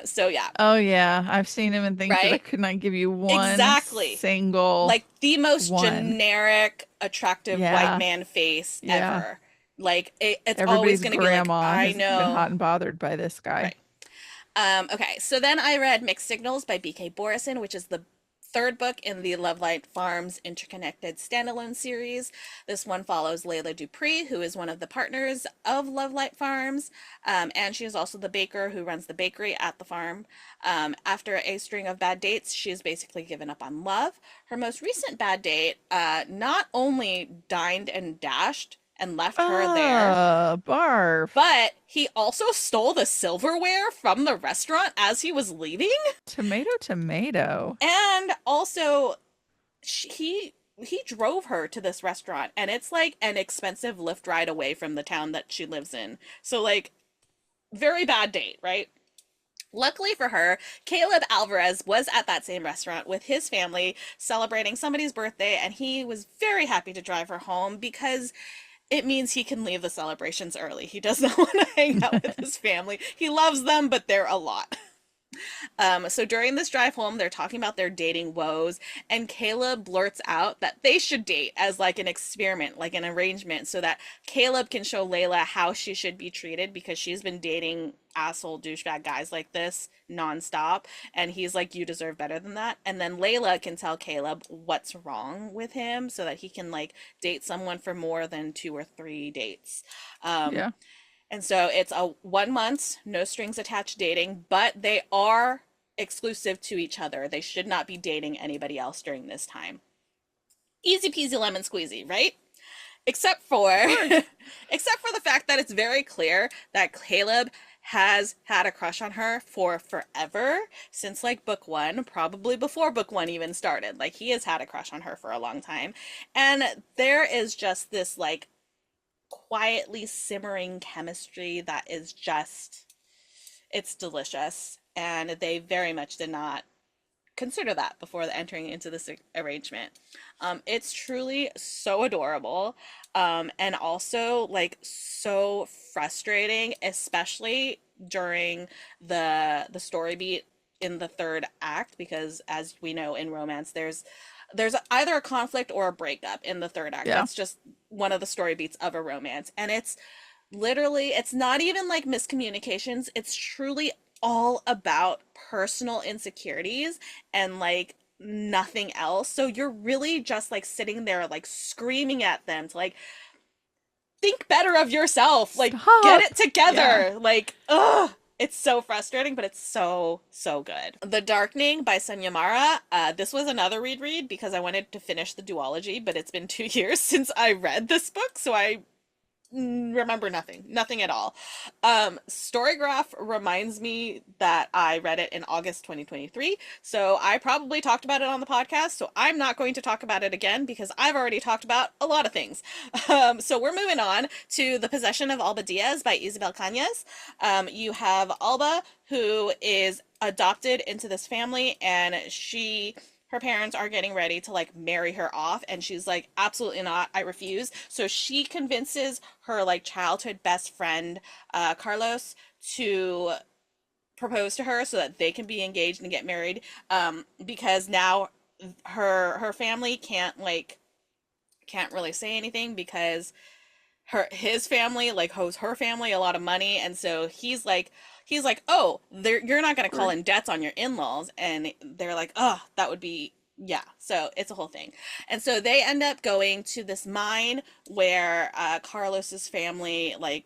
So yeah, Oh yeah, I've seen him in things, but I right? could not give you one Exactly. single Like the most one. generic, attractive white Yeah. man face Yeah. ever. Like it's always Everybody's going to be like, grandma I has been hot know. and bothered by this guy. Right. Okay, so then I read Mixed Signals by B.K. Borison, which is the third book in the Lovelight Farms Interconnected Standalone series. This one follows Layla Dupree, who is one of the partners of Lovelight Farms, and she is also the baker who runs the bakery at the farm. After a string of bad dates, she has basically given up on love. Her most recent bad date not only dined and dashed and left her there, Barf. but he also stole the silverware from the restaurant as he was leaving. Tomato, tomato. And also, he drove her to this restaurant, and it's like an expensive Lyft ride away from the town that she lives in. So like, very bad date, right? Luckily for her, Caleb Alvarez was at that same restaurant with his family celebrating somebody's birthday, and he was very happy to drive her home because it means he can leave the celebrations early. He does not want to hang out with his family. He loves them, but they're a lot. So during this drive home, they're talking about their dating woes, and Caleb blurts out that they should date as like an experiment, like an arrangement, so that Caleb can show Layla how she should be treated because she's been dating asshole douchebag guys like this nonstop, and he's like, you deserve better than that. And then Layla can tell Caleb what's wrong with him so that he can like date someone for more than 2 or 3 dates. Um, Yeah. and so it's a 1 month, no strings attached dating, but they are exclusive to each other. They should not be dating anybody else during this time. Easy peasy lemon squeezy, right? Except for Of course. except for the fact that it's very clear that Caleb has had a crush on her for forever since like book 1, probably before book 1 even started. Like he has had a crush on her for a long time. And there is just this like quietly simmering chemistry that is just it's delicious, and they very much did not consider that before entering into this arrangement. It's truly so adorable, and also like so frustrating, especially during the story beat in the third act, because as we know in romance, there's either a conflict or a breakup in the third act. Yeah. That's just one of the story beats of a romance, and it's literally it's not even like miscommunications. It's truly all about personal insecurities and like nothing else. So you're really just like sitting there like screaming at them to like think better of yourself, like get Stop. it Yeah. together. Like ugh, it's so frustrating, but it's so so good. The Darkening by Sonia Mara. This was another read because I wanted to finish the duology, but it's been 2 years since I read this book, so I remember nothing at all. Storygraph reminds me that I read it in August 2023, so I probably talked about it on the podcast, so I'm not going to talk about it again because I've already talked about a lot of things. So we're moving on to The Possession of Alba Diaz by Isabel Cañas. You have Alba, who is adopted into this family, and her parents are getting ready to like marry her off, and she's like, absolutely not, I refuse. So she convinces her like childhood best friend, Carlos, to propose to her so that they can be engaged and get married. Because now her family can't really say anything because his family like owes her family a lot of money, and so he's like, oh, you're not going to call in debts on your in-laws, and they're like, oh, that would be, yeah, so it's a whole thing. And so they end up going to this mine where Carlos's family like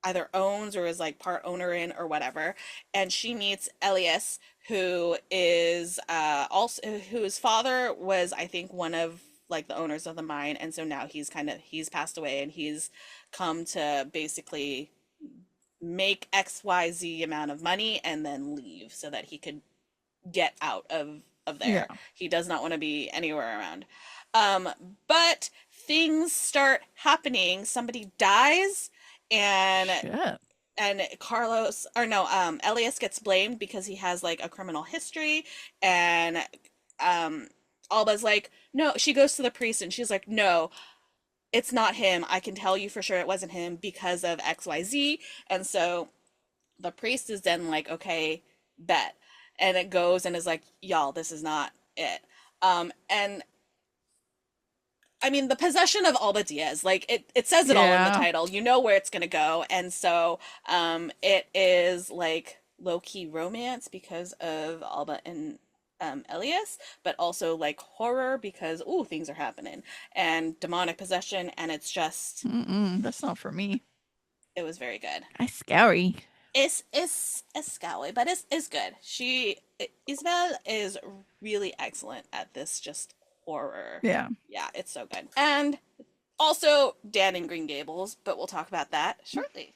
either owns or is like part owner in or whatever, and she meets Elias, who is also whose father was, I think, one of like the owners of the mine, and so now he's passed away, and he's come to basically make XYZ amount of money and then leave so that he could get out of Yeah. there. He does not want to be anywhere around. Um, but things start happening. Somebody dies, and Shit. Carlos, or no, Elias gets blamed because he has like a criminal history, and um Alba's like, no, she goes to the priest and she's like, no, it's not him. I can tell you for sure it wasn't him because of XYZ. And so the priest is then like, okay, bet. And it goes and is like, y'all, this is not it. And I mean, the possession of Alba Diaz, like it says it all in the Yeah. title. You know where it's gonna go. And so it is like low-key romance because of Alba and Elias, but also like horror because ooh, things are happening and demonic possession, and Mm-mm, that's not for me. it was very good. I scary. It's scally, but it's good. Isabel is really excellent at this just horror. Yeah. Yeah, it's so good. And also Dan in Green Gables, but we'll talk about that shortly.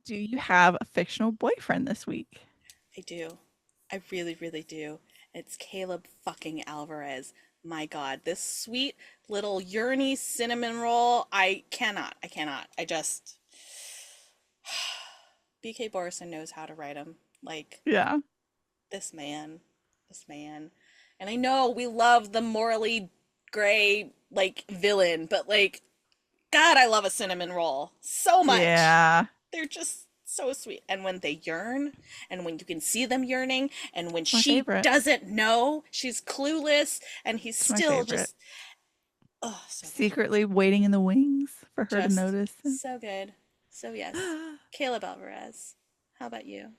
Do you have a fictional boyfriend this week? I do. I really, really do. It's Caleb fucking Alvarez. My God, this sweet little yearny cinnamon roll. I cannot. I cannot. I just. BK Borison knows how to write him. Like, Yeah. this man. This man. And I know we love the morally gray, like, villain, but, like, God, I love a cinnamon roll so much. Yeah. They're just so sweet. And when they yearn, and when you can see them yearning, and when It's my she favorite. doesn't know, she's clueless, and he's It's my still favorite. just, oh, so good. Secretly waiting in the wings for her to Just notice. so good. So yes, Caleb Alvarez. How about you?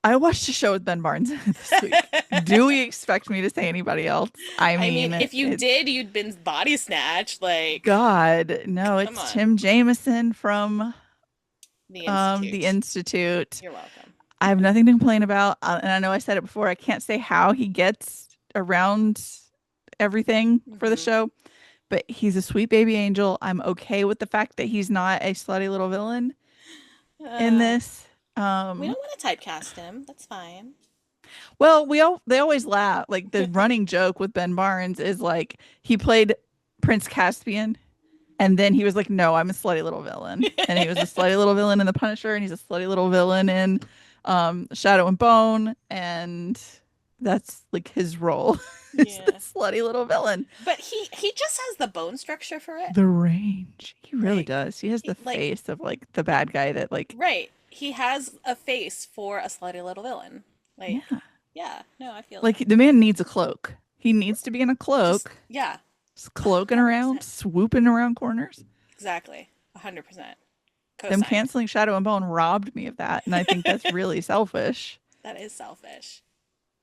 I watched a show with Ben Barnes this week. Do we expect me to say anybody else? I mean, if you it's did, you'd been body snatched. Like, God. No, come it's on, Tim Jameson from the the Institute. Institute. You're welcome. I have nothing to complain about. And I know I said it before. I can't say how he gets around everything for the Hmm. show, but he's a sweet baby angel. I'm okay with the fact that he's not a slutty little villain in this. We don't want to typecast him. That's fine. Well, they always laugh. Like the running joke with Ben Barnes is like he played Prince Caspian, and then he was like, "No, I'm a slutty little villain," and he was a slutty little villain in The Punisher, and he's a slutty little villain in Shadow and Bone, and that's like his role. Is Yeah. the slutty little villain. But he just has the bone structure for it. The range, he really Like, does. He has the like, face of like the bad guy that like, right. He has a face for a slutty little villain. Like, yeah, yeah, no, I feel like the man needs a cloak. He needs to be in a just, cloak, yeah, just cloaking around, 100%. swooping around corners. Exactly. 100%. Them Cosine. canceling Shadow and Bone robbed me of that, and I think that's really selfish. That is selfish.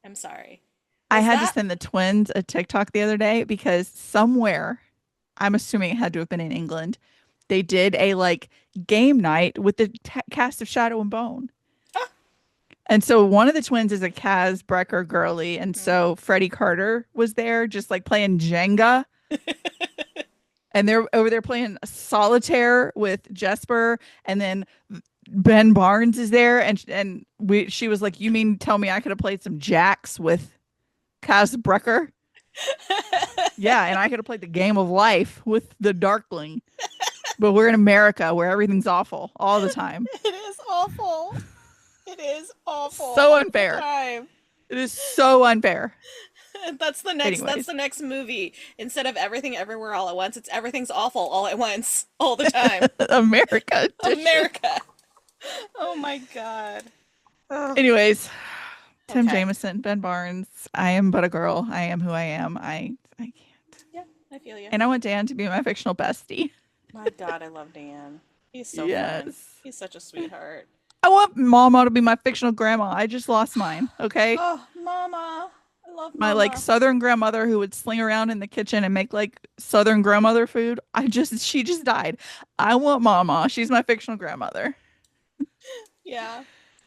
I'm sorry. I Was had to that send the twins a TikTok the other day because somewhere, I'm assuming it had to have been in England, they did a like game night with the cast of Shadow and Bone. ah, And so one of the twins is a Kaz Brecker girly, and mhm. so Freddie Carter was there just like playing Jenga. And they're over there playing solitaire with Jesper, and then Ben Barnes is there, and she was like, "You mean tell me I could have played some jacks with Kaz Brecker?" Yeah, and I could have played the game of life with the Darkling. But we're in America where everything's awful all the time. It is awful. It is awful So all the unfair. time. It is so unfair. That's Anyways, the next movie. Instead of Everything Everywhere All at Once, it's Everything's Awful All at Once, all the time. America edition. America. Oh my God. Oh, Anyways, Tim okay. Jameson, Ben Barnes. I am but a girl. I am who I am. I can't. Yeah, I feel you. And I want Dan to be my fictional bestie. My God, I love Dan. He's so fun. Yes. He's such a sweetheart. I want Mama to be my fictional grandma. I just lost mine. Okay. Oh, Mama. I love My like Mama. southern grandmother who would sling around in the kitchen and make like southern grandmother food. She just died. I want Mama. She's my fictional grandmother. Yeah,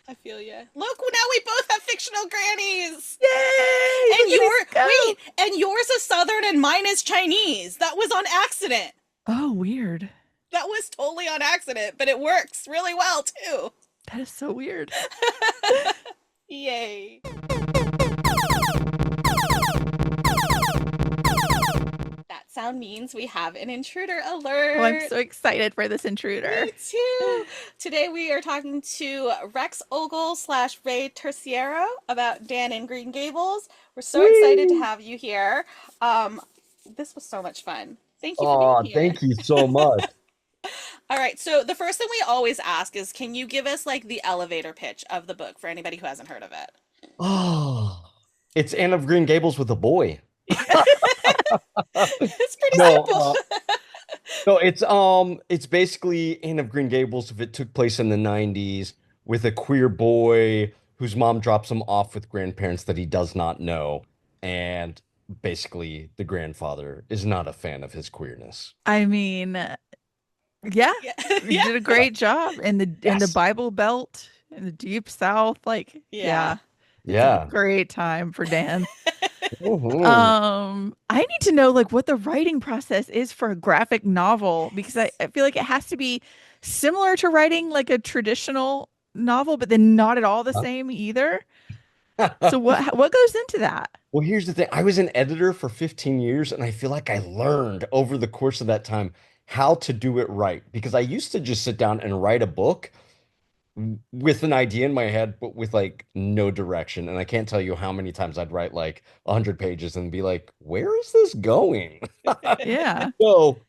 I feel you. Look, now we both have fictional grannies. Yay! And Look at your these go. wait, and yours is Southern and mine is Chinese. That was on accident. Oh, weird. That was totally on accident, but it works really well too. That is so weird. Yay. That sound means we have an intruder Oh, I'm alert. so excited for this intruder. Me too. Today we are talking to Rex Ogle slash Ray Terciero about Dan in Green Gables. We're so excited to Whee! have you here. Um, this was so much fun. Thank you for being Oh, here. thank you so much. All right, so the first thing we always ask is, can you give us like the elevator pitch of the book for anybody who hasn't heard of it? Oh, it's Anne of Green Gables with a boy. It's pretty No, simple. no, it's basically Anne of Green Gables if it took place in the 90s with a queer boy whose mom drops him off with grandparents that he does not know, and basically the grandfather is not a fan of his queerness. I mean, yeah, Yeah. you Yeah. did a great job in the Yes. Bible Belt in the deep South. Like, Yeah. yeah, it's a Yeah. great time for Dan. Mhm. I need to know like what the writing process is for a graphic novel because I feel like it has to be similar to writing like a traditional novel, but then not at all the same either. So what goes into that? Well, here's the thing. I was an editor for 15 years, and I feel like I learned over the course of that time how to do it right. Because I used to just sit down and write a book with an idea in my head, but with like no direction. And I can't tell you how many times I'd write like 100 pages and be like, where is this going? Yeah. So,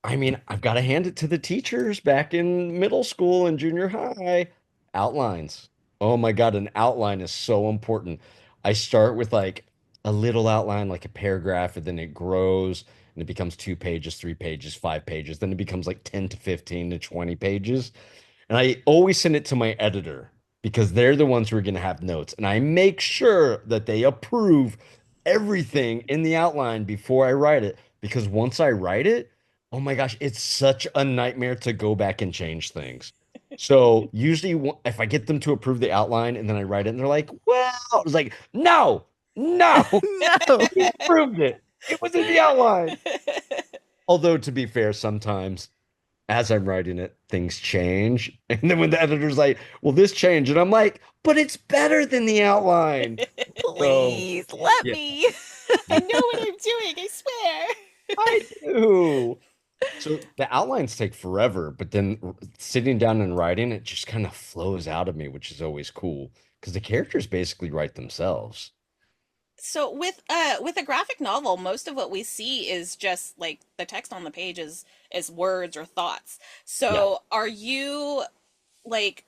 I mean, I've got to hand it to the teachers back in middle school and junior high. Outlines. Oh my God, an outline is so important. I start with like a little outline, like a paragraph, and then it grows and it becomes 2 pages, 3 pages, 5 pages. Then it becomes like 10 to 15 to 20 pages. And I always send it to my editor because they're the ones who are going to have notes. And I make sure that they approve everything in the outline before I write it. Because once I write it, oh my gosh, it's such a nightmare to go back and change things. So usually, if I get them to approve the outline and then I write it, and they're like, "Well," I was like, "No, no, No. you approved it. It was in the outline." Although to be fair, sometimes as I'm writing it, things change, and then when the editor's like, "Well, this changed," and I'm like, "But it's better than the outline." So Please let yeah, me. I know what I'm doing, I swear. I do. So the outlines take forever, but then sitting down and writing it just kind of flows out of me, which is always cool because the characters basically write themselves. So with a graphic novel, most of what we see is just like the text on the page is words or thoughts. Yeah. So are you like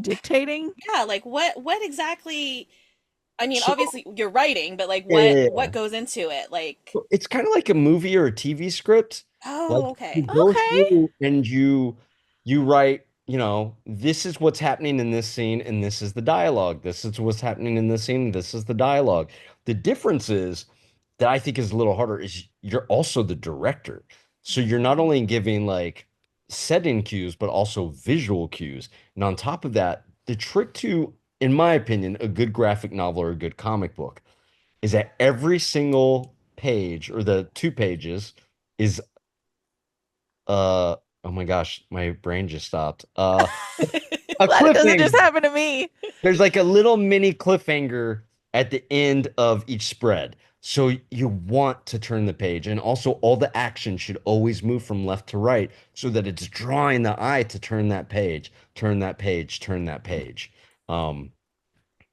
Dictating? yeah, like what exactly I mean, So obviously you're writing, but like yeah, yeah, what yeah. goes into it? Like, It's kind of like a movie or a TV script. Like oh, you okay. go Okay. through and you write, this is what's happening in this scene and this is the dialogue. This is what's happening in this scene, this is the dialogue. The difference is that I think is a little harder is you're also the director. So you're not only giving like setting cues, but also visual cues. And on top of that, the trick to, in my opinion, a good graphic novel or a good comic book is that every single page or the 2 pages is oh my gosh, my brain just stopped. A Glad it doesn't just cliffhanger. happen to me. There's like a little mini cliffhanger at the end of each spread. So you want to turn the page, and also all the action should always move from left to right so that it's drawing the eye to turn that page, turn that page, turn that page. Um,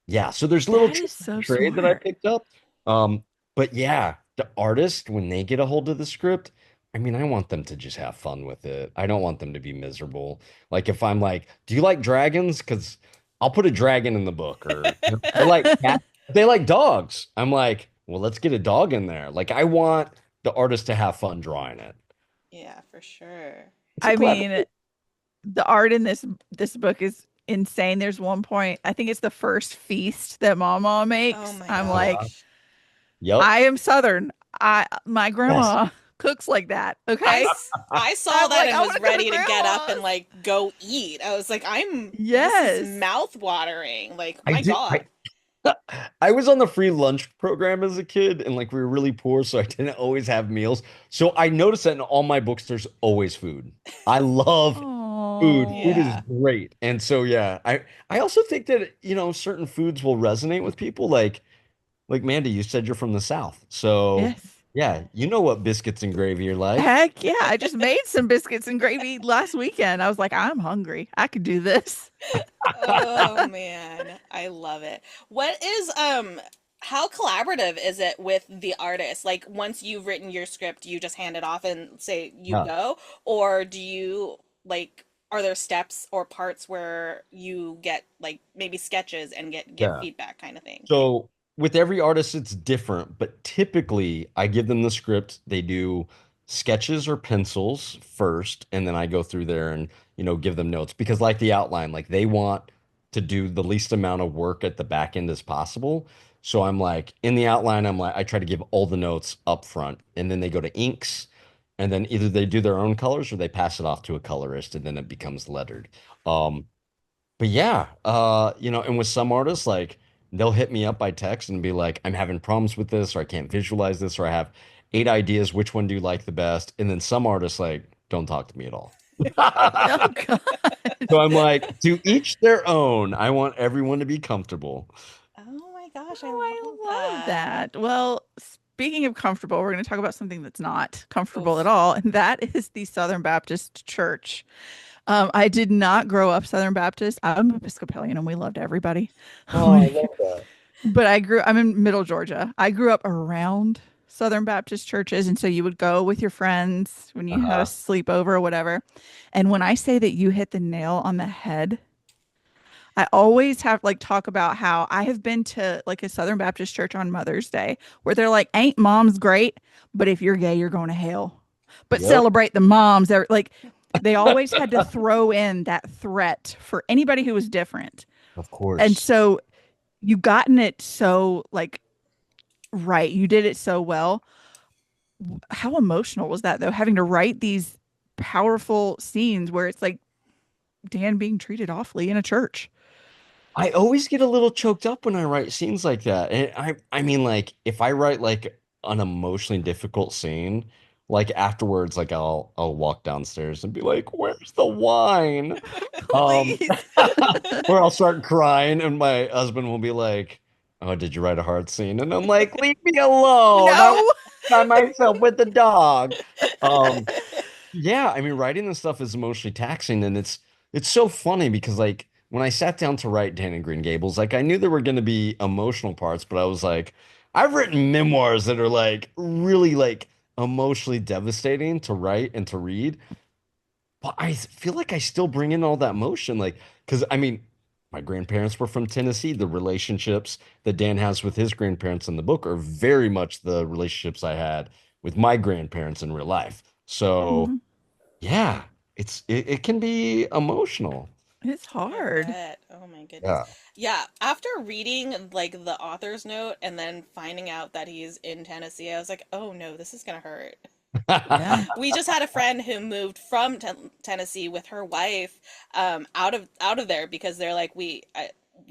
yeah, so there's little That is tricks of the so trade that I smart. picked up. Um, But yeah, the artist, when they get a hold of the script, I mean, I want them to just have fun with it. I don't want them to be miserable. Like if I'm like, do you like dragons? Because I'll put a dragon in the book, or they like cats, they like dogs. I'm like, well, let's get a dog in there. Like I want the artist to have fun drawing it. Yeah, for sure. It's a I collaboration. mean, the art in this book is insane. There's one point, I think it's the first feast that Mama Oh makes. my I'm like, gosh. I Yep. am Southern. My Yes. grandma cooks like that. I, Okay. s- I saw I'm that like, and I was want to go to ready to get up and grandma's. like go eat. I was like, this is Yes. mouth watering. Like, I my did. God. I was on the free lunch program as a kid, and like we were really poor, so I didn't always have meals. So I noticed that in all my books, there's always food. I love food. Food Oh, is Yeah. great. And so yeah, I also think that certain foods will resonate with people. Like Mandy, you said you're from the South. So yes. yeah, you know what biscuits and gravy are like. Heck yeah. I just made some biscuits and gravy last weekend. I was like, I'm hungry. I could do this. Oh man, I love it. What is how collaborative is it with the artist? Like once you've written your script, you just hand it off and say you Yeah. go, or do you like are there steps or parts where you get like maybe sketches and get give Yeah. feedback kind of thing? So with every artist, it's different, but typically I give them the script. They do sketches or pencils first, and then I go through there and, give them notes because like the outline, like they want to do the least amount of work at the back end as possible. So I'm like, in the outline, I'm like, I try to give all the notes up front, and then they go to inks, and then either they do their own colors or they pass it off to a colorist, and then it becomes lettered. Um, but yeah, and with some artists, like they'll hit me up by text and be like, I'm having problems with this, or I can't visualize this, or I have 8 ideas. Which one do you like the best? And then some artists like don't talk to me at all. Oh God. So I'm like, to each their own. I want everyone to be comfortable. Oh my gosh, I love Oh, I love that. that. Well, speaking of comfortable, we're going to talk about something that's not comfortable at Oof. all, and that is the Southern Baptist Church. I did not grow up Southern Baptist. I'm Episcopalian, and we loved everybody. Oh, I love that. But I'm in Middle Georgia. I grew up around Southern Baptist churches, and so you would go with your friends when you had a Uh-huh. sleepover or whatever. And when I say that you hit the nail on the head, I always have like talk about how I have been to like a Southern Baptist church on Mother's Day where they're like, "Ain't mom's great, but if you're gay, you're going to hell." But Yep, celebrate the moms. They're like they always had to throw in that threat for anybody who was different. of And course. so you gotten it so like right. You did it so well. How emotional was that though, having to write these powerful scenes where it's like Dan being treated awfully in a church? I always get a little choked up when I write scenes like that. And I mean like if I write like an emotionally difficult scene, like afterwards, like I'll walk downstairs and be like, "Where's the wine?" Um, Please. or I'll start crying and my husband will be like, "Oh, did you write a hard scene?" And I'm like, "Leave me alone. I want No. by myself with the dog." Um, yeah, I mean, writing this stuff is emotionally taxing, and it's so funny because like when I sat down to write Dan and Green Gables, like I knew there were going to be emotional parts, but I was like, I've written memoirs that are like really like emotionally devastating to write and to read, but I feel like I still bring in all that emotion, like because I mean, my grandparents were from Tennessee. The relationships that Dan has with his grandparents in the book are very much the relationships I had with my grandparents in real life. So. Mhm. Yeah, it can be emotional. It's I hard. bet. Oh my goodness. Yeah. Yeah, after reading like the author's note and then finding out that he's in Tennessee, I was like, "Oh no, this is gonna hurt." Yeah. We just had a friend who moved from Tennessee with her wife out of there because they're like we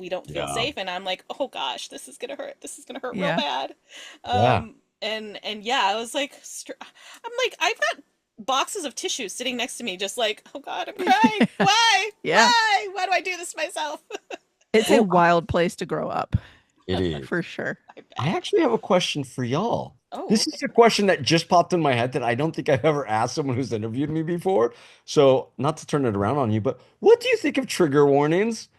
don't feel Yeah. safe, and I'm like, "Oh gosh, this is gonna hurt. This is gonna hurt real Yeah. bad." Yeah. And yeah, I was like I'm like I've got boxes of tissues sitting next to me just like, "Oh God, I'm crying. Why? Yeah. Why do I do this to myself?" It's a Well, wild place to grow up, it is. for sure. I I bet. actually have a question for y'all. Oh, This is a question that just popped in my head that I don't think I've ever asked someone who's interviewed me before. So, not to turn it around on you, but what do you think of trigger warnings?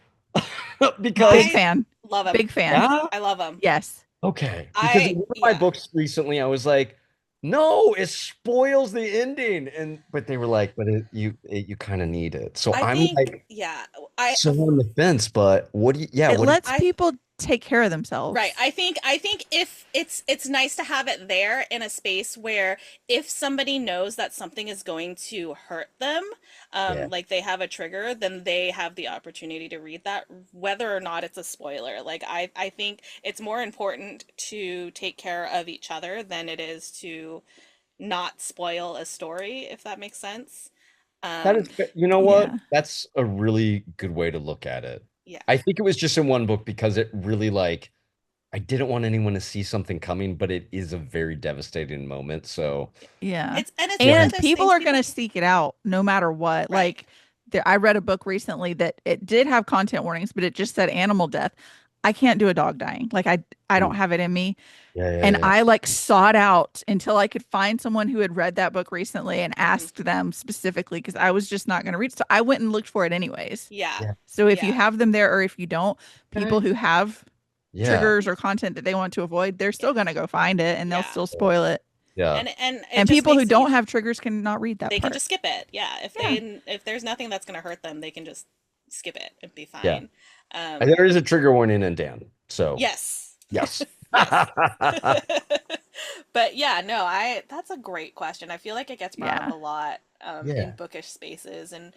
Big Because, I fan. love him. Big fan. yeah, I love him. Yes. Okay, because in I one of my yeah. books recently, I was like, "No, it spoils the ending," and but they were like, "But you kind of need it." So I I'm think like yeah. I so on the fence. But what do you? Yeah, It what do you? lets I people take care of Right. themselves. I think if it's nice to have it there in a space where if somebody knows that something is going to hurt them, Yeah, like they have a trigger, then they have the opportunity to read that, whether or not it's a spoiler. Like I think it's more important to take care of each other than it is to not spoil a story, if that makes sense. that is. Um, You know what? Yeah. That's a really good way to look at it. yeah. I think it was just in one book because it really like I didn't want anyone to see something coming, but it is a very devastating moment. So Yeah. It's one yeah, of And those people things are going people to seek it out no matter what. right. Like I read a book recently that it did have content warnings, but it just said animal death. I can't do a dog dying. Like I don't mm, have it in me. yeah, yeah, And yeah. I like sought out until I could find someone who had read that book recently and Hmm. asked them specifically because I was just not going to read. So I went and looked for it anyways. Yeah. Yeah. So if you Yeah. have them there or if you don't, people Okay. who have Yeah. triggers or content that they want to avoid, they're Yeah. still going to go find it and they'll Yeah. still spoil it. Yeah. And it And just people who makes it don't have triggers cannot read that they can part. just skip it. Yeah. Yeah. If there's nothing that's going to hurt them, they can just skip it and be Yeah. fine. And Um there is a trigger warning in Dan. So, yes. yes. Yes. But yeah, no, I that's a great question. I feel like it gets brought up Yeah. a lot in Yeah, bookish spaces, and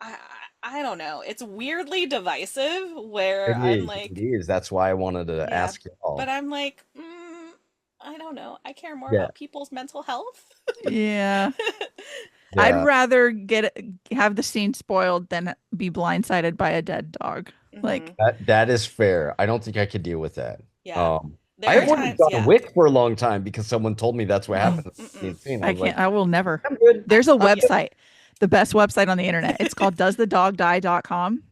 I I don't know. It's weirdly divisive where it I'm is. It like, is. That's why I wanted to yeah, ask you but all. I'm like, I don't know. I care more Yeah. about people's mental health. Yeah. I'd Yeah. rather have the scene spoiled than be blindsided by a dead dog. Hmm. Like That is fair. I don't think I could deal with that. Yeah. I There are avoided times, John yeah. Wick for a long time because someone told me that's what oh, happened in Mm-mm. the scene. I I was like, can't I will never. I'm good. I, There's a I'm yeah. good. website, the best website on the internet. It's called doesthedogdie.com.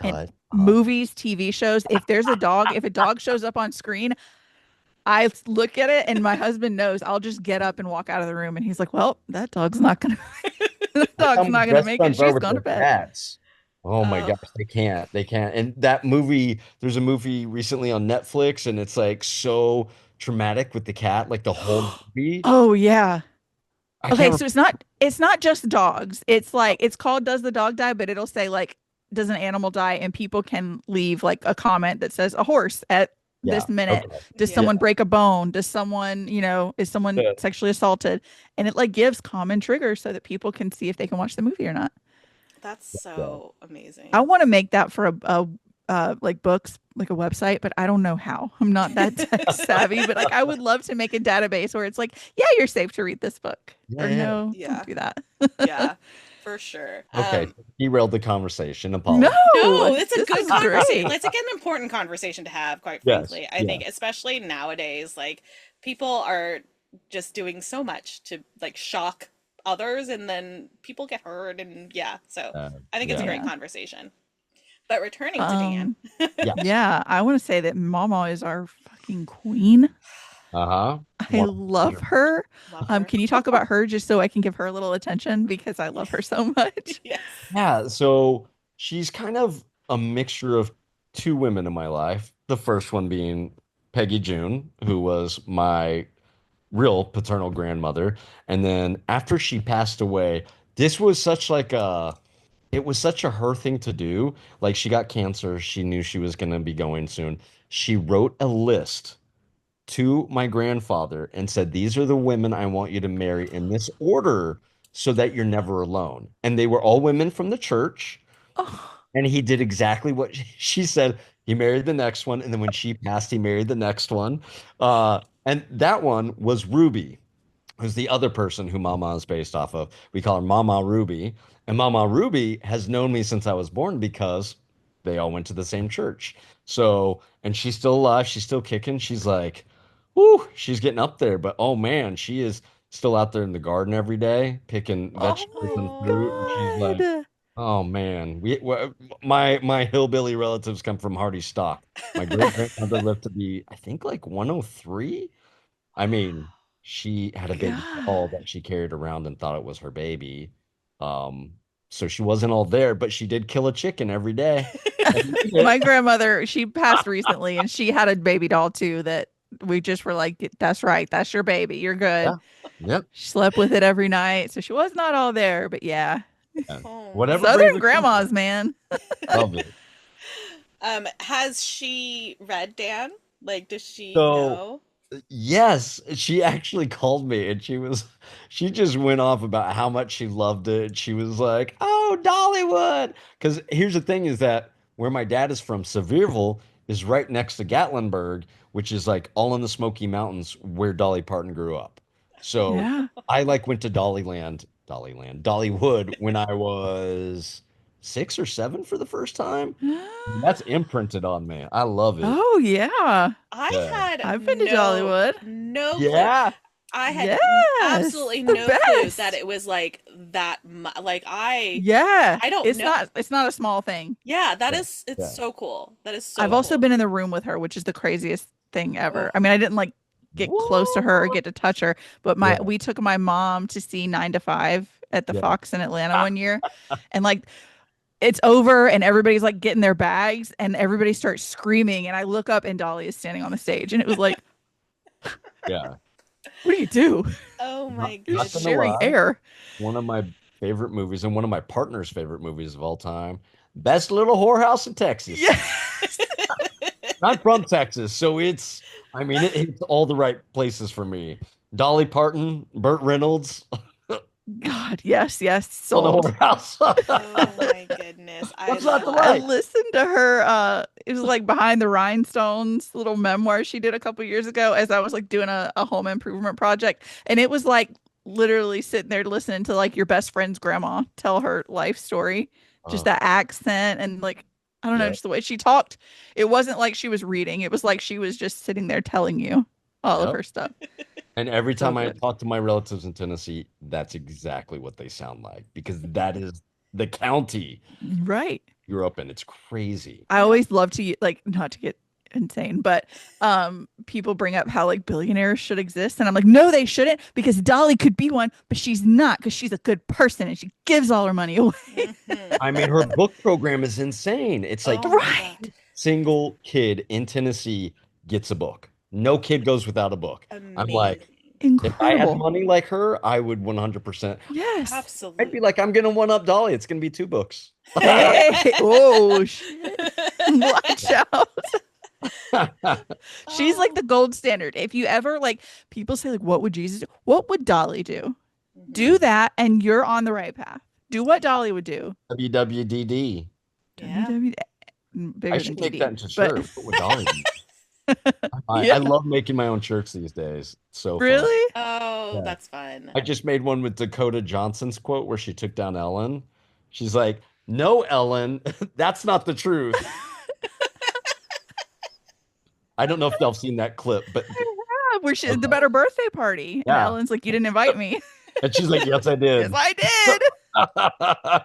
And Shut up. movies, TV shows, if a dog shows up on screen, I look at it and my husband knows I'll just get up and walk out of the room and he's like, "Well, that dog's not gonna that That's how dog's my not gonna best make it. friends are She's with gone to their bed." cats. Oh my Oh, gosh, they can't. They can't. And that movie, there's a movie recently on Netflix, and it's like so traumatic with the cat, like the whole movie. Oh yeah. I Okay, can't so it's not just dogs. It's like it's called Does the Dog Die? But it'll say like does an animal die? And people can leave like a comment that says a horse at Yeah. this minute. Okay. Does Yeah. someone break a bone? Does someone, is someone Yeah. sexually assaulted? And it like gives common triggers so that people can see if they can watch the movie or not. that's Yeah. so I amazing. want to make that for like books, like a website, but I don't know how. I'm not that tech savvy, but like I would love to make a database where it's like, yeah, you're safe to read this book. Yeah. Or Yeah. no, don't Yeah. do that. Yeah, for sure. Okay. Derailed the conversation. No, Apology. No, it's a this good is conversation. great. It's like an important conversation to have, quite Yes. frankly. I Yeah. think, especially nowadays, like people are just doing so much to like shock others and then people get hurt and yeah, so I think it's a Yeah. great Yeah. conversation. But returning to Dan. Um, Yes. yeah, I want to say that Mama is our fucking queen. Uh-huh. I More. love her. Love her. Can you talk about her just so I can give her a little attention because I love her so much? Yes. Yeah, so she's kind of a mixture of two women in my life. The first one being Peggy June, who was my real paternal grandmother. And then after she passed away, this was such like a it was such a her thing to do. Like she got cancer, she knew she was going to be going soon. She wrote a list to my grandfather and said, "These are the women I want you to marry in this order so that you're never alone." And they were all women from the church. Oh, And he did exactly what she said. He married the next one. And then when she passed, he married the next one. And that one was Ruby, who's the other person who Mama is based off of. We call her Mama Ruby. And Mama Ruby has known me since I was born because they all went to the same church. So, and she's still alive. She's still kicking. She's like, whoo, she's getting up there. But oh man, she is still out there in the garden every day picking oh vegetables and fruit. And she's Oh, my like, God. oh man, my hillbilly relatives come from Hardy stock. My great grandmother lived to be, I think, like 103. I mean, she had a baby doll God. that she carried around and thought it was her baby. Um, So she wasn't all there, but she did kill a chicken every day. And eat My it. grandmother, she passed recently and she had a baby doll too that we just were like, that's right, that's your baby. You're good. Yeah. Yep. She slept with it every night. So she was not all there, but yeah. And Oh whatever my. brings Southern her comfort. grandmas, man. Love it. Has she read Dan? Like, does she So know? yes, she actually called me and she just went off about how much she loved it. She was like, "Oh, Dollywood." Because here's the thing is that where my dad is from, Sevierville is right next to Gatlinburg, which is like all in the Smoky Mountains where Dolly Parton grew up. So Yeah. I like went to Dollywood when I was 6 or 7 for the first time. That's imprinted on me. I love it. Oh, yeah. I Yeah. had I've been to Dollywood. no clue. Yeah. I had Yes. absolutely The no clue that best. it was like that like Yeah. I don't It's know. not a small thing. Yeah, that Yeah. is it's Yeah. so cool. That is so I've also cool. been in the room with her, which is the craziest thing ever. Oh. I mean, I didn't like get close to her or What? get to touch her, but my Yeah. we took my mom to see 9 to 5 at the Yeah. Fox in Atlanta one year. And like it's over and everybody's like getting their bags and everybody starts screaming. And I look up and Dolly is standing on the stage. And it was like, Yeah. what do you do? Oh Not, my You're not just gonna goodness. sharing lie. air. One of my favorite movies and one of my partner's favorite movies of all time. Best Little Whorehouse in Texas. Yeah. I'm from Texas, so I mean, it hits all the right places for me. Dolly Parton, Burt Reynolds God, yes, yes, on the sold. whorehouse. Oh my goodness. I What's not to I love. like? listened to her it was like Behind the Rhinestones little memoir she did a couple years ago as I was like doing a home improvement project. And it was like literally sitting there listening to like your best friend's grandma tell her life story. Just Oh, that accent and like I don't know, yeah, just the way she talked. It wasn't like she was reading. It was like she was just sitting there telling you all of yep. her stuff. And every So time I good. talk to my relatives in Tennessee, that's exactly what they sound like because that is the county Right. you grew up in. It's crazy. I Yep. always love to like not to get insane, but people bring up how like billionaires should exist and I'm like, "No, they shouldn't because Dolly could be one, but she's not because she's a good person and she gives all her money away." Hmm. I mean, her book program is insane. It's like Oh my Right. God. single kid in Tennessee gets a book. No kid goes without a book. I'm like, Amazing. if I had Incredible. money like her, I would 100%. Yes. I'd be Absolutely. like, I'm gonna one up Dolly. It's gonna be 2 books. Hey. Oh shit. Watch out. She's like Oh. the gold standard. If you ever like people say like what would Jesus do? What would Dolly do? Mhm. Do that and you're on the right path. Do what Dolly would do. WWDD. Yeah. WW I bigger than should make that DD. into But shirt. What would Dolly do? I yeah. love making my own shirts these days. It's so fun. Really? Oh, Yeah. that's fun. I just made one with Dakota Johnson's quote where she took down Ellen. She's like, "No, Ellen, that's not the truth." I don't know if y'all seen that clip, but Yeah, where she the better birthday party. And yeah. Ellen's like, you didn't invite me. And she's like, "Yes, I Yes, did." I did.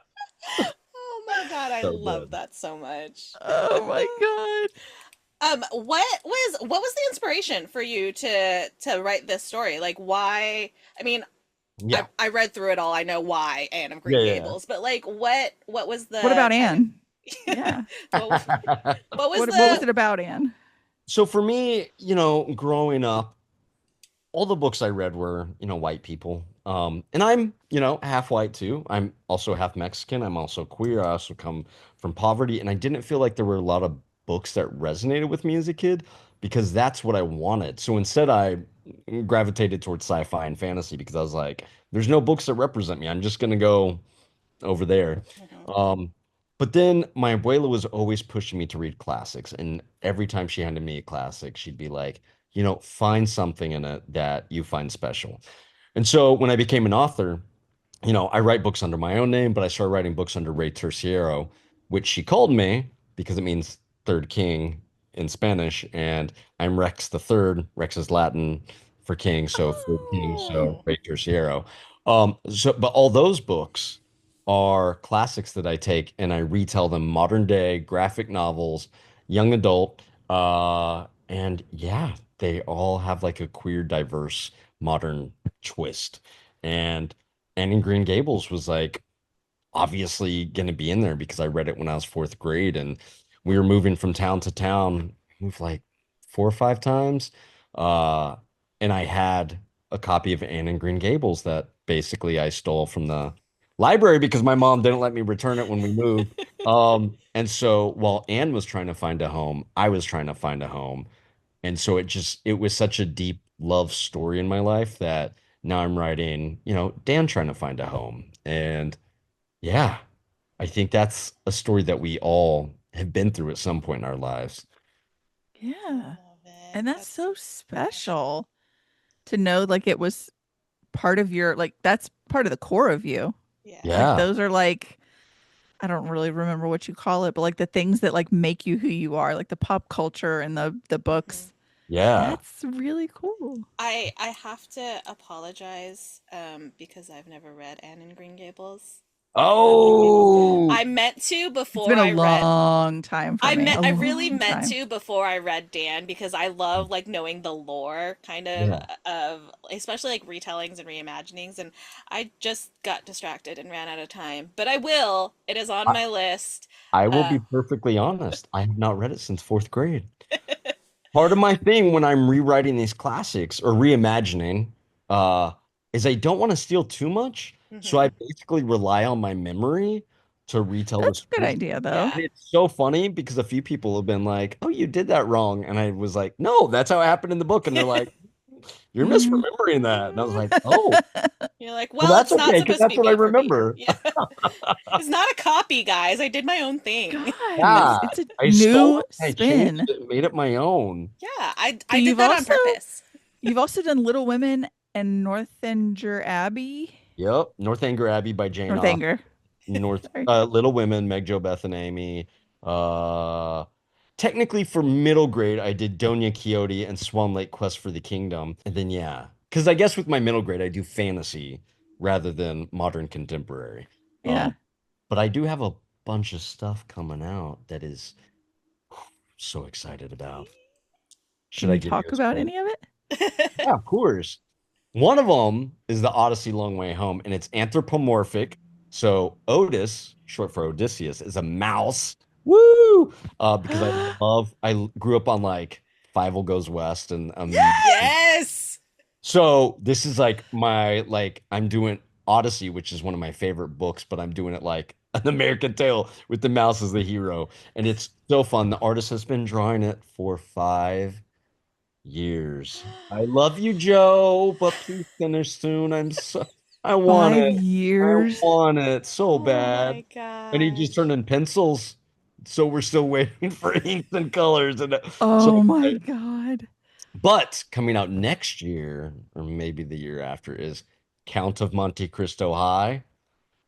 Oh my God, I So love good. that so much. Oh my God. What was the inspiration for you to write this story? Like why? I mean, Yeah. I read through it all. I know why Anne of Yeah, Green yeah. Gables, but like what was What the about kind of Anne? Yeah. what, what was What was the it about Anne? So for me, growing up, all the books I read were, white people. And I'm, half white too. I'm also half Mexican. I'm also queer. I also come from poverty. And I didn't feel like there were a lot of books that resonated with me as a kid because that's what I wanted. So instead, I gravitated towards sci-fi and fantasy because I was like, there's no books that represent me. I'm just going to go over there. Mhm. Um, but then my abuela was always pushing me to read classics. And every time she handed me a classic, she'd be like, find something in it that you find special. And so when I became an author, I write books under my own name, but I started writing books under Rey Terciero, which she called me because it means third king in Spanish. And I'm Rex the third. Rex is Latin for king, so third king, so Oh. Rey Terciero. But all those books are classics that I take and I retell them modern day graphic novels, young adult, and yeah, they all have like a queer, diverse, modern twist. And Anne in Green Gables was like obviously going to be in there because I read it when I was fourth grade, and we were moving from town to town, moved like 4 or 5 times. Uh, and I had a copy of Anne and Green Gables that basically I stole from the library because my mom didn't let me return it when we moved. And so while Anne was trying to find a home, I was trying to find a home. And so it was such a deep love story in my life that now I'm writing, Dan trying to find a home. And yeah, I think that's a story that we all have been through at some point in our lives. I Yeah. love it. And that's That's so special. special to know like it was part of your like that's part of the core of you. Yeah. Like Yeah. those are like I don't really remember what you call it, but like the things that like make you who you are, like the pop culture and the Mhm. books. Yeah. That's really cool. I have to apologize because I've never read Anne and Green Gables. Oh, I meant to It's before been a I read long time for me. A I really long meant time. to before I read Dan because I love like knowing the lore kind yeah. of especially like retellings and reimaginings, and I just got distracted and ran out of time. But I will. It is on I, my list. I will Uh be perfectly honest. I have not read it since fourth grade. Part of my thing when I'm rewriting these classics or reimagining, uh, is I don't want to steal too much. So I mhm. basically rely on my memory to retell the That's a good stories. idea though. Yeah. And it's so funny because a few people have been like, "Oh, you did that wrong," and I was like, "No, that's how it happened in the book." And they're like, "You're Mm. misremembering that," and I was like, "Oh, You're like, well, well, that's it's not okay because supposed to that's be what I made for me. remember." Yeah. It's not a copy, guys. I did my own thing. Guys, Yeah, it's a I stole new it, I changed spin. it, and made it my own. Yeah, So I did that on purpose. you've also done Little Women and Northanger Abbey. Yep, Northanger Abbey by Jane Austen. Northanger. North Sorry. Little Women, Meg Jo Beth and Amy. Uh Technically for middle grade, I did Doña Quixote and Swan Lake Quest for the Kingdom. And then yeah, because I guess with my middle grade, I do fantasy rather than modern contemporary. Yeah. But I do have a bunch of stuff coming out that is so excited about. Should Can I you give you talk a about spoiler? any of it? Yeah, of course. One of them is the Odyssey Long Way Home, and it's anthropomorphic. So Otis, short for Odysseus, is a mouse. Woo! Because I grew up on like Fievel Goes West, and Yes! Yes. so this is like I'm doing Odyssey, which is one of my favorite books, but I'm doing it like an American Tale with the mouse as the hero, and it's so fun. The artist has been drawing it for 5 years. I love you, Joe, but please finish soon. I want Five it. I years. want it so Oh bad. my And he just gosh. turned in pencils. So we're still waiting for inks and colors. And so, Oh my God. but coming out next year, or maybe the year after, is Count of Monte Cristo High,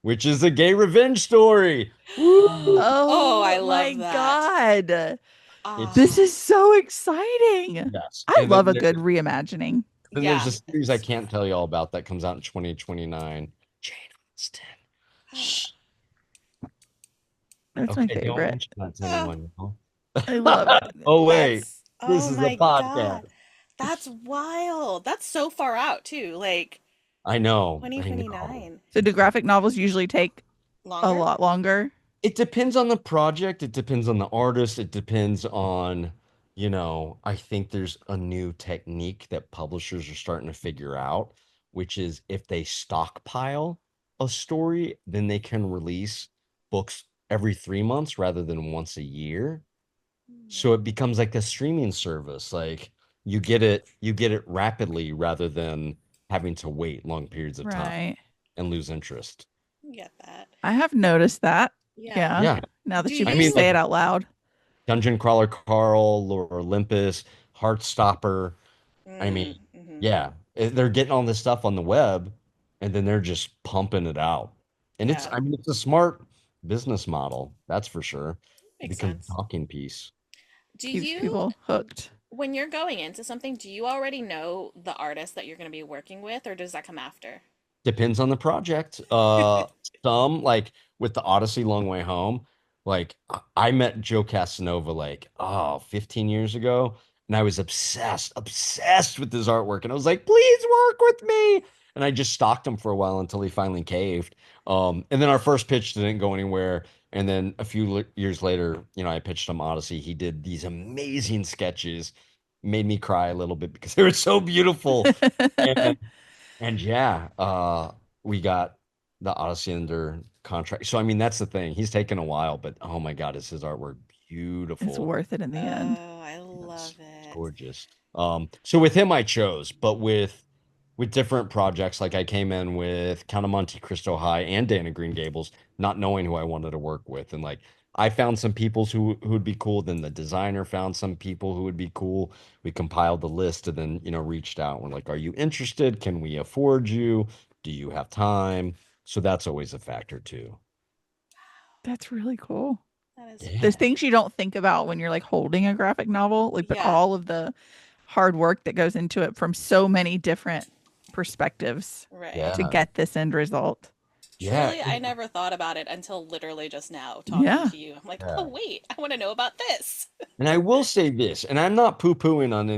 which is a gay revenge story. Woo! Oh, I Oh my love that. God. It's This Ah, is so exciting. yes. I And love a good reimagining. then there's yeah. a series I can't tell you all about that comes out in 2029. Jane Austen. Shh. That's my Okay, don't favorite. mention that to Oh, anyone. I love it. Oh wait, that's this oh is a my podcast. God. That's wild. That's so far out too. Like I know, I know. 2029. So do graphic novels usually take a Longer? lot longer? It depends on the project, it depends on the artist, it depends on, I think there's a new technique that publishers are starting to figure out, which is if they stockpile a story, then they can release books every 3 months rather than once a year. So it becomes like a streaming service. Like you get it rapidly rather than having to wait long periods of time Right. and lose interest. Get that. I have noticed that. Yeah. Yeah. Yeah. Now Do that you I mean, you say like it out loud. Dungeon Crawler Carl, Lore Olympus, Heartstopper. I mean, mm-hmm. yeah, they're getting all this stuff on the web and then they're just pumping it out. And Yeah. I mean, it's a smart business model, that's for sure. It Makes becomes a sense. talking piece. Do Keeps you people hooked. when you're going into something, do you already know the artist that you're going to be working with, or does that come after? Depends on the project. Some like with the Odyssey Long Way Home, like I met Joe Casanova like 15 years ago, and I was obsessed with his artwork, and I was like, please work with me. and I just stalked him for a while until he finally caved. And then our first pitch didn't go anywhere. And then a few years later, I pitched him Odyssey. He did these amazing sketches, made me cry a little bit because they were so beautiful. And and yeah, we got the Odyssey under contract. So I mean, that's the thing. He's taken a while, but oh my God, is his artwork It's beautiful? worth it in the end. Oh, I love It's it. gorgeous. So with him I chose, but with different projects, like I came in with Count of Monte Cristo High and Dan of Green Gables, not knowing who I wanted to work with. And like I found some people who would be cool, then the designer found some people who would be cool. We compiled the list and then, reached out. We're like, are you interested? Can we afford you? Do you have time? So that's always a factor too. That's really cool. That is Yeah. There's things you don't think about when you're like holding a graphic novel, like, but Yeah. all of the hard work that goes into it from so many different perspectives right. Yeah. to get this end result. Yeah. Truly, I never thought about it until literally just now talking Yeah. to you. I'm like, Yeah. oh wait, I want to know about this. And I will say this, and I'm not poo-pooing on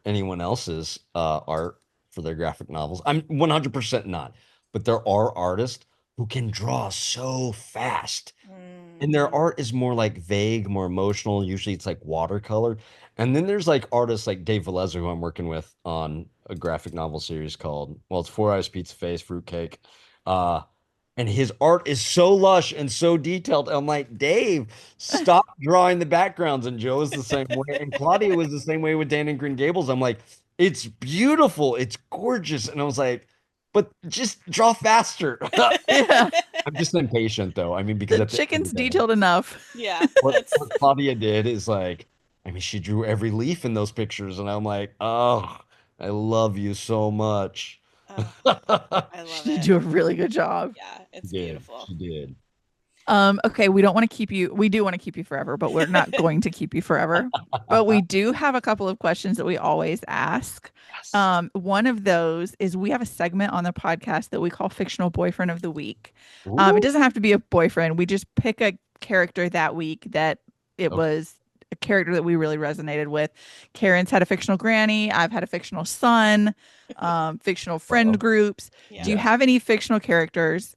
anyone else's art for their graphic novels. I'm 100% not. But there are artists who can draw so fast. And their art is more like vague, more emotional. Usually it's like watercolor. And then there's like artists like Dave Veleza, who I'm working with on a graphic novel series called, well, it's Four Eyes Pizza Face, Fruitcake. Uh, and his art is so lush and so detailed. I'm like, Dave, stop drawing the backgrounds. And Joe is the same way. And Claudia was the same way with Dan and Green Gables. I'm like, it's beautiful. It's gorgeous. And I was like, but just draw faster. Yeah. I'm just impatient though. I mean, because The at the end of chicken's the day, detailed enough. Yeah, what, that's what Claudia did is like, I mean, she drew every leaf in those pictures, and I'm like, oh, I love you so much. oh, I love You it. do a really good job. Yeah, it's She did. beautiful. She did. Okay, we don't want to keep you. We do want to keep you forever, but we're not going to keep you forever. But we do have a couple of questions that we always ask. Yes. One of those is we have a segment on the podcast that we call Fictional Boyfriend of the Week. Ooh. It doesn't have to be a boyfriend. We just pick a character that week that it Okay. was a character that we really resonated with. Karen's had a fictional granny. I've had a fictional son, fictional friend Uh-oh. groups. Yeah. Do you have any fictional characters,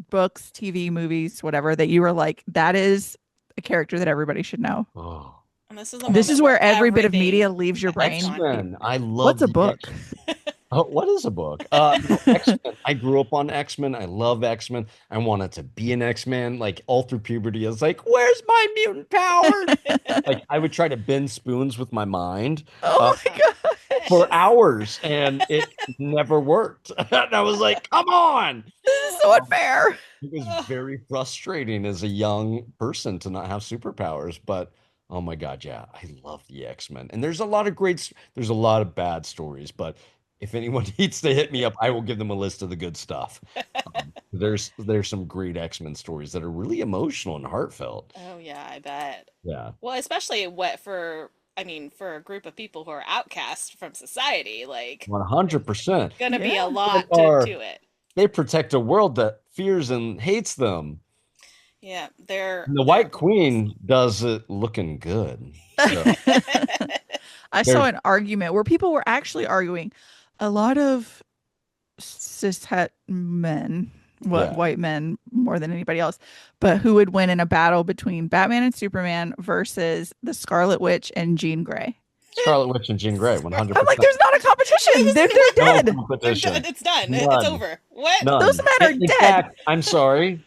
books, TV, movies, whatever, that you were like, that is a character that everybody should know? Oh. And this is the This moment is where every bit of everything media leaves your connects brain. on. X-Men. I love What's a the book? Oh, what is a book? No, X-Men. I grew up on X-Men. I love X-Men. I wanted to be an X-Man. Like all through puberty, I was like, "Where's my mutant power?" Like I would try to bend spoons with my mind Oh my god. for hours, and it never worked. And I was like, "Come on!" This is so unfair. It was very frustrating as a young person to not have superpowers, but oh my God, yeah, I love the X-Men. And there's a lot of bad stories, but if anyone needs to hit me up, I will give them a list of the good stuff. There's some great X-Men stories that are really emotional and heartfelt. Oh yeah, I bet. Yeah. Well, especially for a group of people who are outcast from society, like 100%. gonna be Yeah. a lot They are- to it. They protect a world that fears and hates them. Yeah, they're And the White Queen does it looking good. So, I saw an argument where people were actually arguing a lot of cishet men, Yeah. white men more than anybody else, but who would win in a battle between Batman and Superman versus the Scarlet Witch and Jean Grey. Scarlet Witch and Jean Grey, 100%. I'm like, there's not a competition. They're No dead. They're competition. done. It's done. None. It's over. What? None. Those men are In dead. fact, I'm sorry.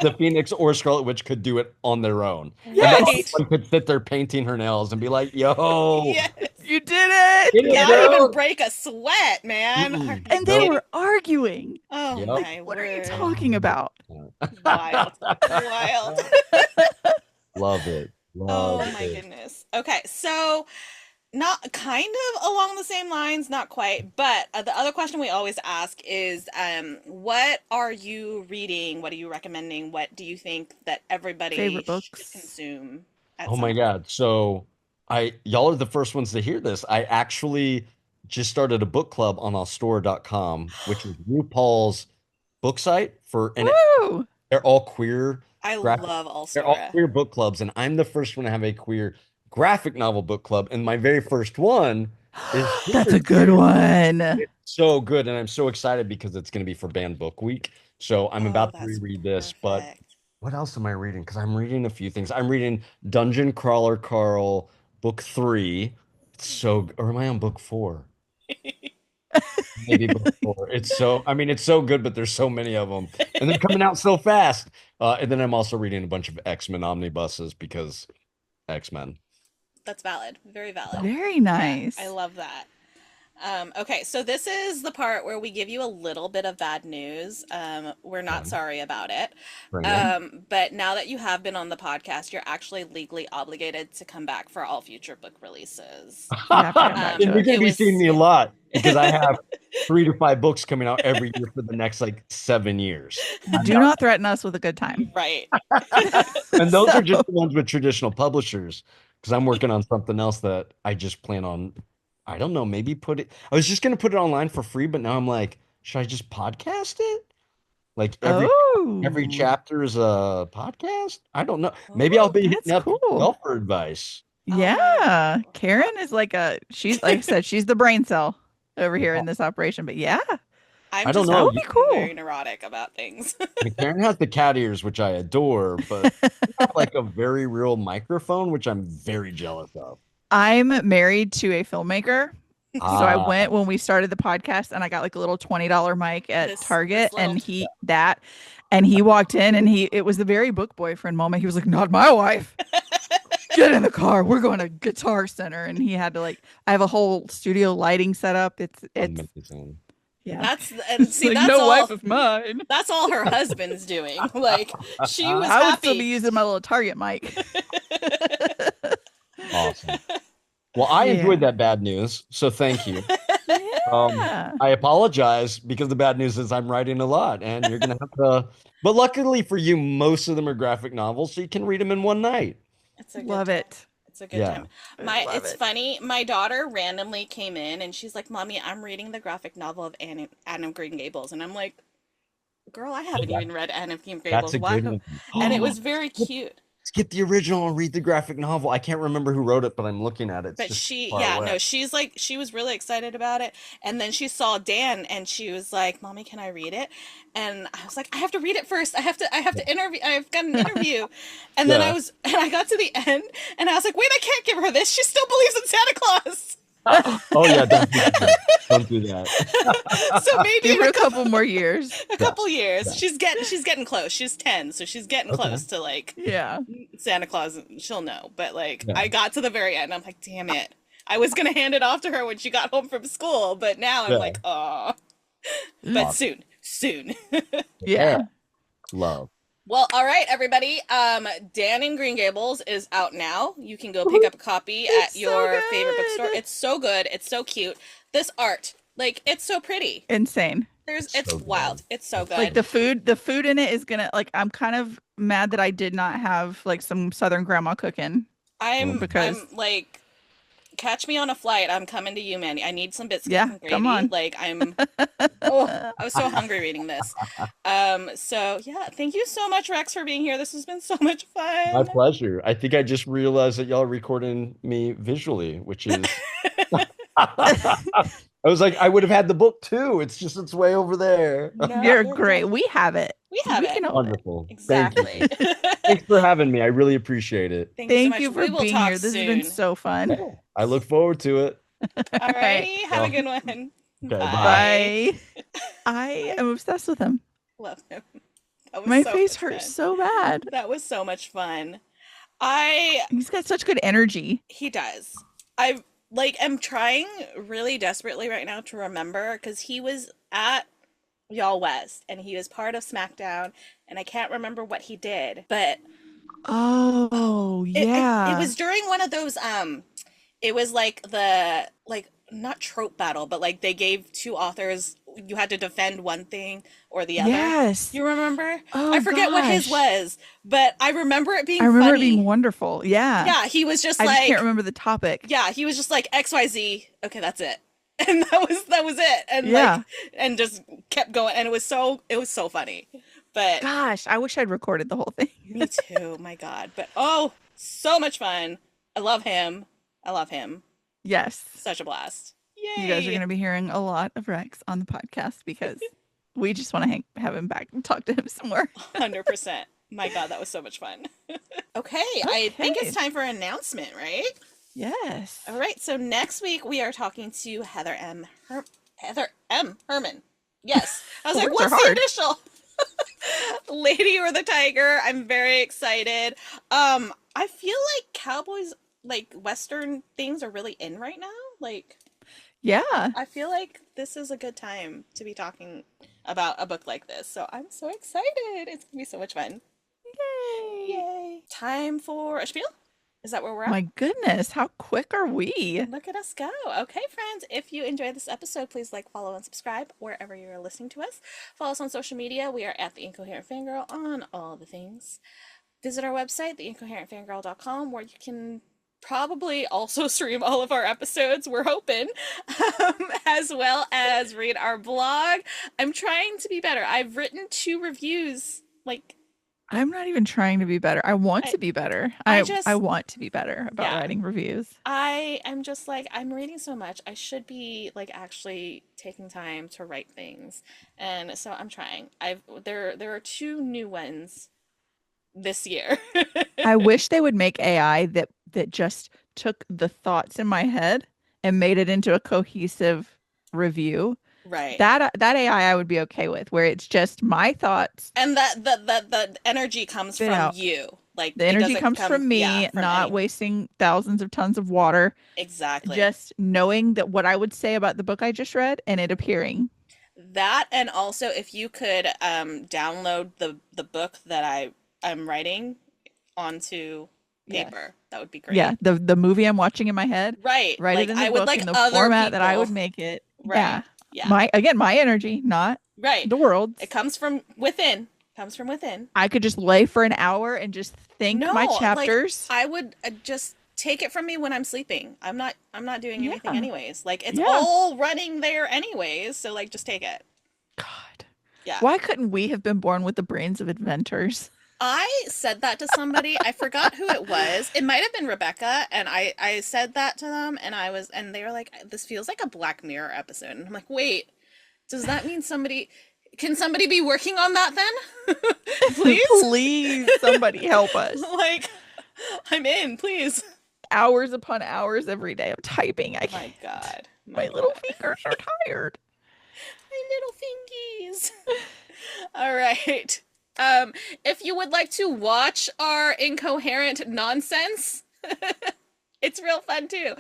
The Phoenix or Scarlet Witch could do it on their own. Yes. And one could sit there painting her nails and be like, yo, Yes. You did it. Did it, Can't girl. even break a sweat, man. Mm-mm. And they Nope. were arguing. Oh Yep. my What are you word. talking about? Wild. Wild. Love it. Oh Love my it. goodness. Okay, so not kind of along the same lines, not quite, but the other question we always ask is, what are you reading? What are you recommending? What do you think that everybody Favorite should books? consume at Oh some my point? God. So y'all are the first ones to hear this. I actually just started a book club on Allstore.com, which is RuPaul's book site and Woo! they're all queer. I graphic- love They're all Allstora. queer book clubs, and I'm the first one to have a queer graphic novel book club. And my very first one is That's super a good weird. one. It's so good, and I'm so excited because it's going to be for Banned Book Week. So I'm Oh, about to that's reread this. But perfect. what else am I reading? Because I'm reading a few things. I'm reading Dungeon Crawler Carl, book three. It's so, or am I on book four? Maybe book four. It's so, I mean, it's so good, but there's so many of them, and they're coming out so fast. And then I'm also reading a bunch of X-Men omnibuses because X-Men. That's valid. Very valid. Very Yeah, I nice. love that. Okay, so this is the part where we give you a little bit of bad news. We're not Okay, sorry about it. bring it. But now that you have been on the podcast, you're actually legally obligated to come back for all future book releases. You have to come back And to you're us. going It to be seeing was, me a yeah. lot because I have 3 to 5 books coming out every year for the next like 7 years. I'm Do not, not threaten us with a good time. Right. and those are just So the ones with traditional publishers because I'm working on something else that I just plan on. I don't know, maybe put it. I was just going to put it online for free, but now I'm like, should I just podcast it? Like every oh, chapter is a podcast? I don't know. Maybe I'll Oh, be that's hitting up cool. y'all for advice. oh my Yeah. God. Karen is like she's like I said, she's the brain cell over here Yeah. in this operation. But yeah, I I'm don't just that know. would be very cool. neurotic about things. I mean, Karen has the cat ears, which I adore, but you have like a very real microphone, which I'm very jealous of. I'm married to a filmmaker. So I Ah, went when we started the podcast and I got like a little $20 mic at This Target little and he walked in and it was the very book boyfriend moment. He was like, "Not my wife. Get in the car. We're going to Guitar Center." And he had to like I have a whole studio lighting set up. It's amazing. yeah. that's and It's see like no wife of mine. that's all her husband's doing. Like she was I would still be happy. using my little Target mic. Awesome. Well, I enjoyed Yeah. that bad news, so thank you. Yeah. I apologize because the bad news is I'm writing a lot, and you're gonna have to. But luckily for you, most of them are graphic novels, so you can read them in one night. It's a good Love time. it. It's a good Yeah. time. I love It's it. funny. My daughter randomly came in and she's like, "Mommy, I'm reading the graphic novel of Anne of Green Gables," and I'm like, "Girl, I Oh, haven't even read Anne of Green that's Gables. a Why?" good one. And it Oh, was very cute. skip the original and read the graphic novel. I can't remember who wrote it, but I'm looking at it. It's But just she, far yeah, away. no, she's like, she was really excited about it. And then she saw Dan and she was like, "Mommy, can I read it?" And I was like, "I have to read it first. I have to interview, I've got an interview." And then Yeah. and I got to the end and I was like, "Wait, I can't give her this. She still believes in Santa Claus." Oh yeah, don't do that. Don't do that. So maybe Give in her a couple more years. a Yes. couple years, Yes. she's getting close. She's 10, so she's getting Okay. close to like Yeah. Santa Claus. She'll know. But like, Yeah. I got to the very end. I'm like, damn it. I was gonna hand it off to her when she got home from school, but now I'm Yeah. like, oh. But Awesome. soon. Yeah. Yeah. Love. Well, all right, everybody. Dan in Green Gables is out now. You can go pick up a copy at It's so your favorite bookstore. good. It's so good. It's so cute. This art, like, it's so pretty. Insane. It's So good. wild. It's so Like good. the food in it is gonna like I'm kind of mad that I did not have like some Southern grandma cooking because I'm like, catch me on a flight. I'm coming to you, Mandy. I need some biscuits yeah, and come gravy. on. Like oh, I was so hungry reading this. So yeah, thank you so much, Rex, for being here. This has been so much My fun. pleasure. I think I just realized that y'all are recording me visually, which is I was like, I would have had the book too. It's just it's way over there. No, You're you're great. good. We have it. We have We it. can own it. Wonderful. Thank you. Exactly. Thanks for having me. I really appreciate it. Thank you so Thank much. you for We will being talk here. This has been soon. so fun. I look forward to it. All righty. Have a Well, good one. okay, Bye. Bye. I am obsessed with him. Love him. That was My so face much hurts fun. so bad. That was so much fun. I He's got such good energy. He does. I like am trying really desperately right now to remember because he was at Y'all West and he was part of SmackDown and I can't remember what he did, but Oh, it yeah. was during one of those it was like the like not trope battle, but like they gave two authors you had to defend one thing or the other. Yes. You remember? Oh, I forget what his gosh. was, but I remember it being I remember it funny. being wonderful. Yeah. Yeah, he was just I just like can't remember the topic. yeah, he was just like XYZ. Okay, that's it. And that was it. And Yeah. like and just kept going and it was so funny. But Gosh, I wish I'd recorded the whole thing. me too, my God. But oh, so much fun. I love him. I love him. Yes. Such a blast. Yay. You guys are going to be hearing a lot of Rex on the podcast because we just want to have him back and talk to him some more. 100%. My God, that was so much fun. Okay, I think it's time for an announcement, right? Yes. All right, so next week we are talking to Heather M. Herman. Yes. I was like, Words are what's the hard. initial? Lady or the Tiger. I'm very excited. I feel like cowboys, like Western things are really in right now. Like, Yeah. I feel like this is a good time to be talking about a book like this. So I'm so excited. It's gonna be so much fun. Yay. Yay. Time for a spiel? Is that where we're at? My goodness, how quick are we? Look at us go. Okay, friends, if you enjoyed this episode, please like, follow, and subscribe wherever you're listening to us. Follow us on social media. We are at The Incoherent Fangirl on all the things. Visit our website, theincoherentfangirl.com, where you can probably also stream all of our episodes, we're hoping, as well as read our blog. I'm trying to be better. I've written 2 reviews, like, I'm not even trying to be better. I want to be better. I want to be better about writing reviews. I am just like, I'm reading so much. I should be like actually taking time to write things. And so I'm trying. There are 2 new ones this year. I wish they would make AI that just took the thoughts in my head and made it into a cohesive review. Right. That AI I would be okay with, where it's just my thoughts. And that the energy comes from you. Like the energy comes from me, from not wasting thousands of tons of water. Exactly. Just knowing that what I would say about the book I just read and it appearing. That, and also if you could download the book that I'm writing onto paper, that would be great. Yeah, the movie I'm watching in my head. Right. Write like, it in the I book would like in the other format people. that I would make it. Right. Yeah. Yeah. My energy, not right. the world's. It comes from within. Comes from within. I could just lay for an hour and just think my chapters. Like, I would just take it from me when I'm sleeping. I'm not doing anything anyways. Like, it's all running there anyways, so like just take it. God. Yeah. Why couldn't we have been born with the brains of inventors? I said that to somebody. I forgot who it was. It might have been Rebecca, and I said that to them, and they were like, "This feels like a Black Mirror episode." And I'm like, "Wait, does that mean can somebody be working on that then? Please? Please, somebody help us." Like, I'm in, please. Hours upon hours every day of typing. My God. My little fingers are tired. My little fingies. All right. If you would like to watch our incoherent nonsense, it's real fun too.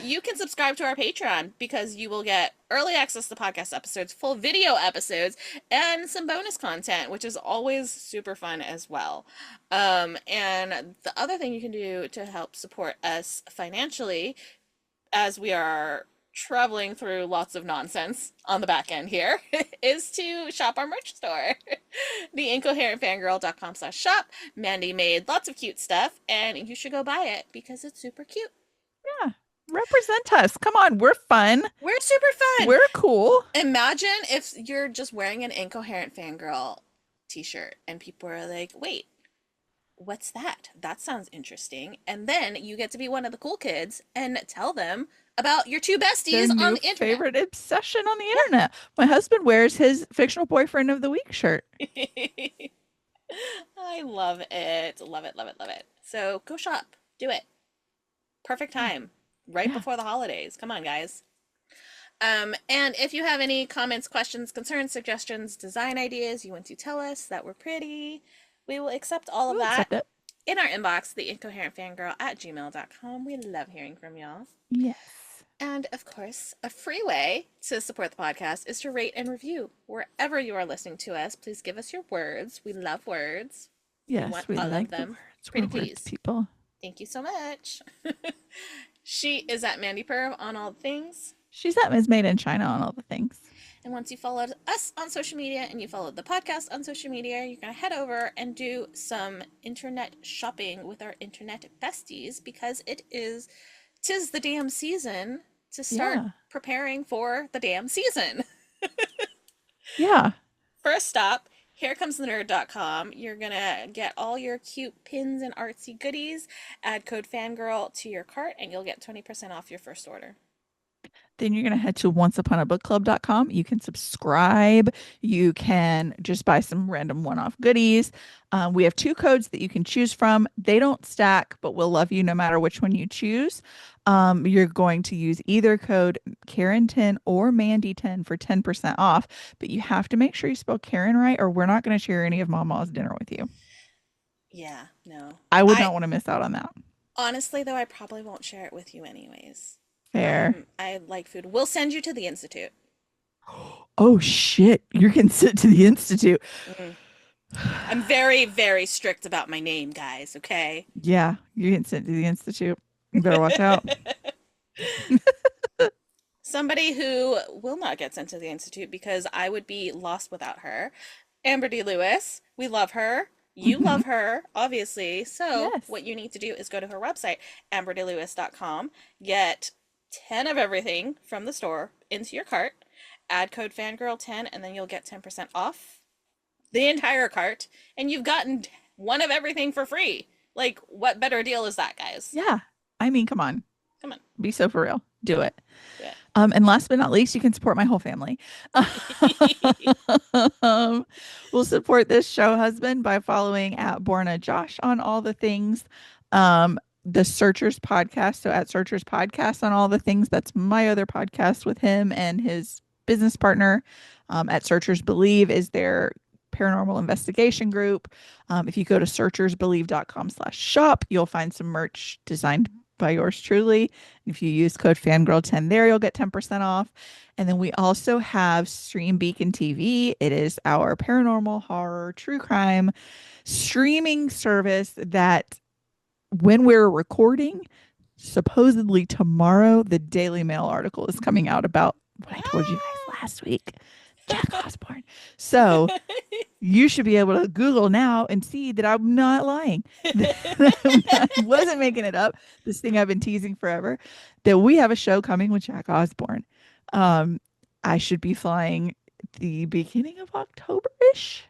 You can subscribe to our Patreon because you will get early access to podcast episodes, full video episodes, and some bonus content, which is always super fun as well. And the other thing you can do to help support us financially, as we are traveling through lots of nonsense on the back end here, is to shop our merch store. theincoherentfangirl.com/shop. Mandy made lots of cute stuff, and you should go buy it because it's super cute. Yeah. Represent us. Come on, we're fun. We're super fun. We're cool. Imagine if you're just wearing an Incoherent Fangirl t-shirt and people are like, wait, what's that? That sounds interesting. And then you get to be one of the cool kids and tell them about your 2 besties on the internet. Favorite obsession on the internet. My husband wears his fictional boyfriend of the week shirt. I love it. Love it, love it, love it. So go shop. Do it. Perfect time. Right before the holidays. Come on, guys. And if you have any comments, questions, concerns, suggestions, design ideas you want to tell us that we're pretty, we will accept all of that in our inbox, theincoherentfangirl@gmail.com. We love hearing from y'all. Yes. And of course, a free way to support the podcast is to rate and review wherever you are listening to us. Please give us your words. We love words. Yes, we like them. Pretty please, people. Thank you so much. She is at Mandy Perv on all the things. She's at Ms. Made in China on all the things. And once you followed us on social media and you followed the podcast on social media, you're going to head over and do some internet shopping with our internet besties because tis the damn season to start preparing for the damn season. Yeah. First stop, HereComesTheNerd.com. You're gonna get all your cute pins and artsy goodies. Add code Fangirl to your cart, and you'll get 20% off your first order. Then you're going to head to onceuponabookclub.com. You can subscribe. You can just buy some random one-off goodies. We have 2 codes that you can choose from. They don't stack, but we'll love you no matter which one you choose. You're going to use either code Karen10 or Mandy10 for 10% off, but you have to make sure you spell Karen right, or we're not going to share any of Mama's dinner with you. Yeah, no. I would not want to miss out on that. Honestly, though, I probably won't share it with you anyways. Fair. I like food. We'll send you to the Institute. Oh shit, you're getting sent to the Institute. I'm very, very strict about my name, guys, okay? Yeah, you're getting sent to the Institute. You better watch out. Somebody who will not get sent to the Institute because I would be lost without her. Amber D. Lewis. We love her. You love her, obviously. So Yes. what you need to do is go to her website, amberdlewis.com, get 10 of everything from the store into your cart, add code Fangirl10, and then you'll get 10% off the entire cart, and you've gotten one of everything for free. Like, what better deal is that, guys? Yeah. I mean, come on. Come on. Be so for real. Do it. Do it. And last but not least, you can support my whole family. We'll support this show husband by following at Borna Josh on all the things. The Searchers podcast. So at Searchers podcast on all the things. That's my other podcast with him and his business partner. At Searchers Believe is their paranormal investigation group. If you go to searchersbelieve.com/shop, you'll find some merch designed by yours truly. If you use code Fangirl10 there, you'll get 10% off. And then we also have Stream Beacon TV. It is our paranormal horror true crime streaming service that when we're recording, supposedly tomorrow, the Daily Mail article is coming out about what I told you guys last week, Jack Osborne. So you should be able to Google now and see that I'm not lying. I wasn't making it up. This thing I've been teasing forever, that we have a show coming with Jack Osborne. I should be flying the beginning of October-ish.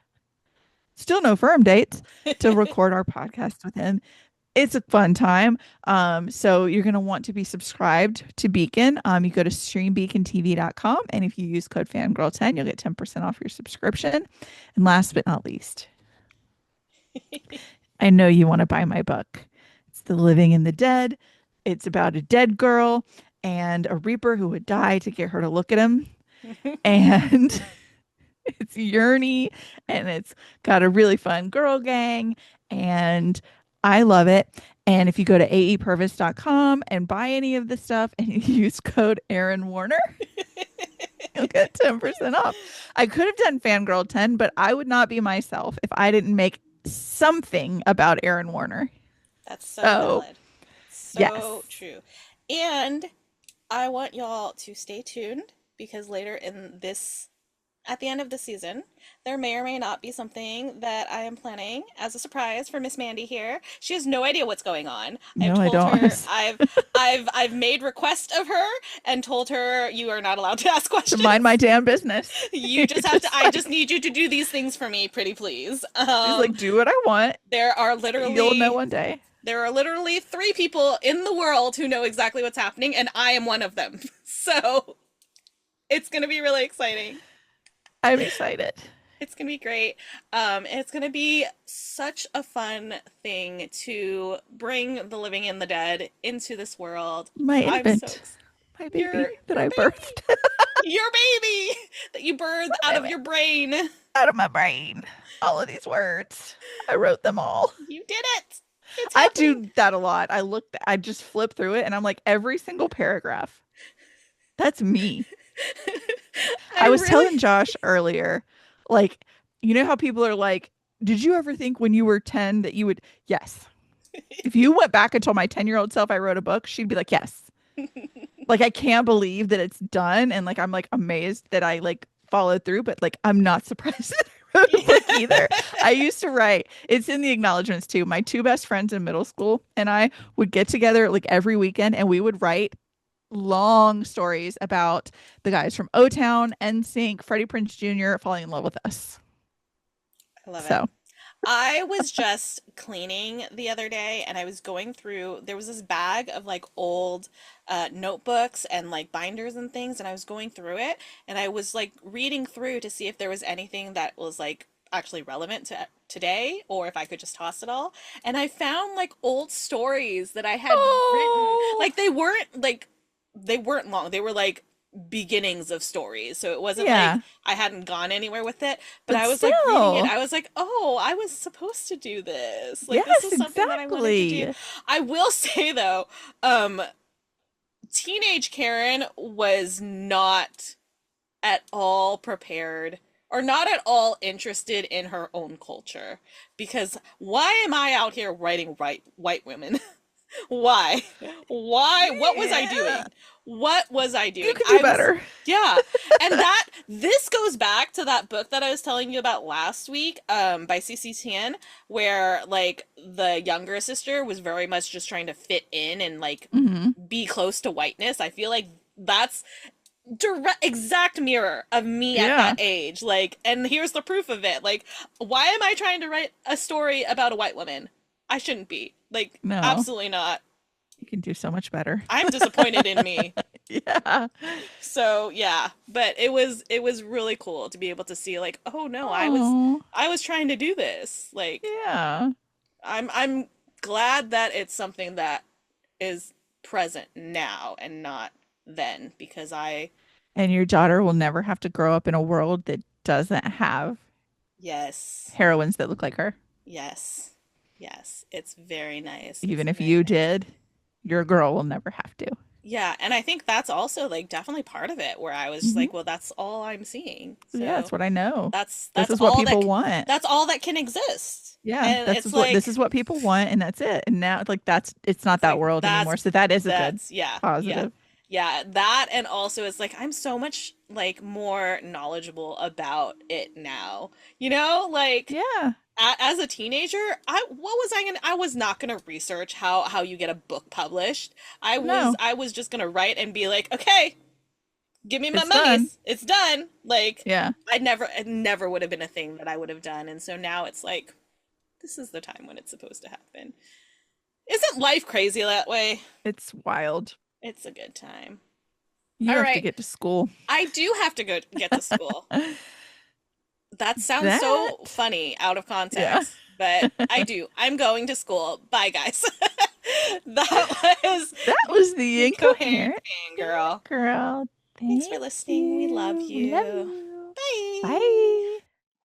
Still no firm dates to record our podcast with him. It's a fun time. So you're going to want to be subscribed to Beacon. You go to streambeacontv.com, and if you use code Fangirl10, you'll get 10% off your subscription. And last but not least, I know you want to buy my book. It's The Living and the Dead. It's about a dead girl and a reaper who would die to get her to look at him. And it's yearny, and it's got a really fun girl gang, and I love it. And if you go to aepurvis.com and buy any of the stuff and you use code Aaron Warner, you'll get 10% off. I could have done Fangirl 10, but I would not be myself if I didn't make something about Aaron Warner. That's so valid. So yes. true. And I want y'all to stay tuned because later in this, at the end of the season, there may or may not be something that I am planning as a surprise for Miss Mandy here. She has no idea what's going on. No, I don't. I've made request of her and told her you are not allowed to ask questions. To mind my damn business. You just have to. I just need you to do these things for me, pretty please. She's like, do what I want. There are literally. You'll know one day. There are literally 3 people in the world who know exactly what's happening, and I am one of them. So it's gonna be really exciting. I'm excited. It's gonna be great. It's gonna be such a fun thing to bring the living and the dead into this world. My infant, my baby that I birthed. Your baby that you birthed out of your brain. Out of my brain. All of these words. I wrote them all. You did it. I do that a lot. I just flip through it and I'm like, every single paragraph. That's me. I was telling Josh earlier, like, you know how people are like, did you ever think when you were 10 that you would? Yes. If you went back and told my 10-year-old self I wrote a book, she'd be like, yes. Like, I can't believe that it's done. And like, I'm like amazed that I like followed through, but like, I'm not surprised that I wrote a book either. I used to write, it's in the acknowledgments too. My 2 best friends in middle school and I would get together like every weekend and we would write long stories about the guys from O-Town, NSYNC, Freddie Prinze Jr. falling in love with us. I love it. So, I was just cleaning the other day and I was going through, there was this bag of like old notebooks and like binders and things, and I was going through it and I was like reading through to see if there was anything that was like actually relevant to today or if I could just toss it all. And I found like old stories that I had written. oh, Like they weren't long. They were like beginnings of stories. So it wasn't like yeah, I hadn't gone anywhere with it, but but I was like reading it. still, I was like, "Oh, I was supposed to do this. Like this yes, is something that I wanted to do." exactly. I will say though, um teenage Karen was not at all prepared or not at all interested in her own culture because why am I out here writing white women? Why? Why? What was I Yeah, doing? What was I you doing? could do I was, better. yeah. And that, this goes back to that book that I was telling you about last week, by CC Tien, where like the younger sister was very much just trying to fit in and like Hmm. be close to whiteness. I feel like that's direct exact mirror of me at that Yeah, age. Like, and here's the proof of it. Like, why am I trying to write a story about a white woman? I shouldn't be. Like, no, absolutely not. you can do so much better. I'm disappointed in me. Yeah. So, yeah, but it was really cool to be able to see like, oh no, Oh, I was trying to do this. Like, yeah. I'm glad that it's something that is present now and not then because I And your daughter will never have to grow up in a world that doesn't have yes. heroines that look like her. Yes. Yes. It's very nice. It's Even if very you nice. did, your girl will never have to. Yeah, and I think that's also like definitely part of it where I was just Hmm. like, well, that's all I'm seeing. Yeah, that's So what I know. This that's is what all people want. that's all that can exist. Yeah, And it's like this is what people want, and that's it. And now, like it's not it's that like world anymore. So that is a good that's yeah, yeah. positive. Yeah, that and also it's like I'm so much like more knowledgeable about it now. You know, like Yeah. as a teenager, I was not gonna research how you get a book published. No, I was just gonna write and be like, okay, give me my it's done. monies. It's done. Like Yeah, it never would have been a thing that I would have done. And so now it's like this is the time when it's supposed to happen. Isn't life crazy that way? it's wild. It's a good time. You All have to right. get to school. I do have to go get to school. That sounds so That, funny out of yeah, context, but I do. I'm going to school. Bye, guys. That was that was the Incoherent incoherent Girl. girl. Thanks Thank for listening. We love you. We love you. you. Bye. Bye.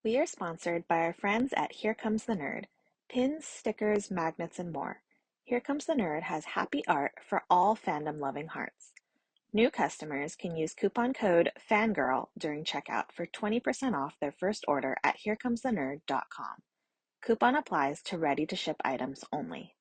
We are sponsored by our friends at Here Comes the Nerd. Pins, stickers, magnets, and more. Here Comes the Nerd has happy art for all fandom loving hearts. New customers can use coupon code FANGIRL during checkout for 20% off their first order at herecomesthenerd.com. Coupon applies to ready to ship items only.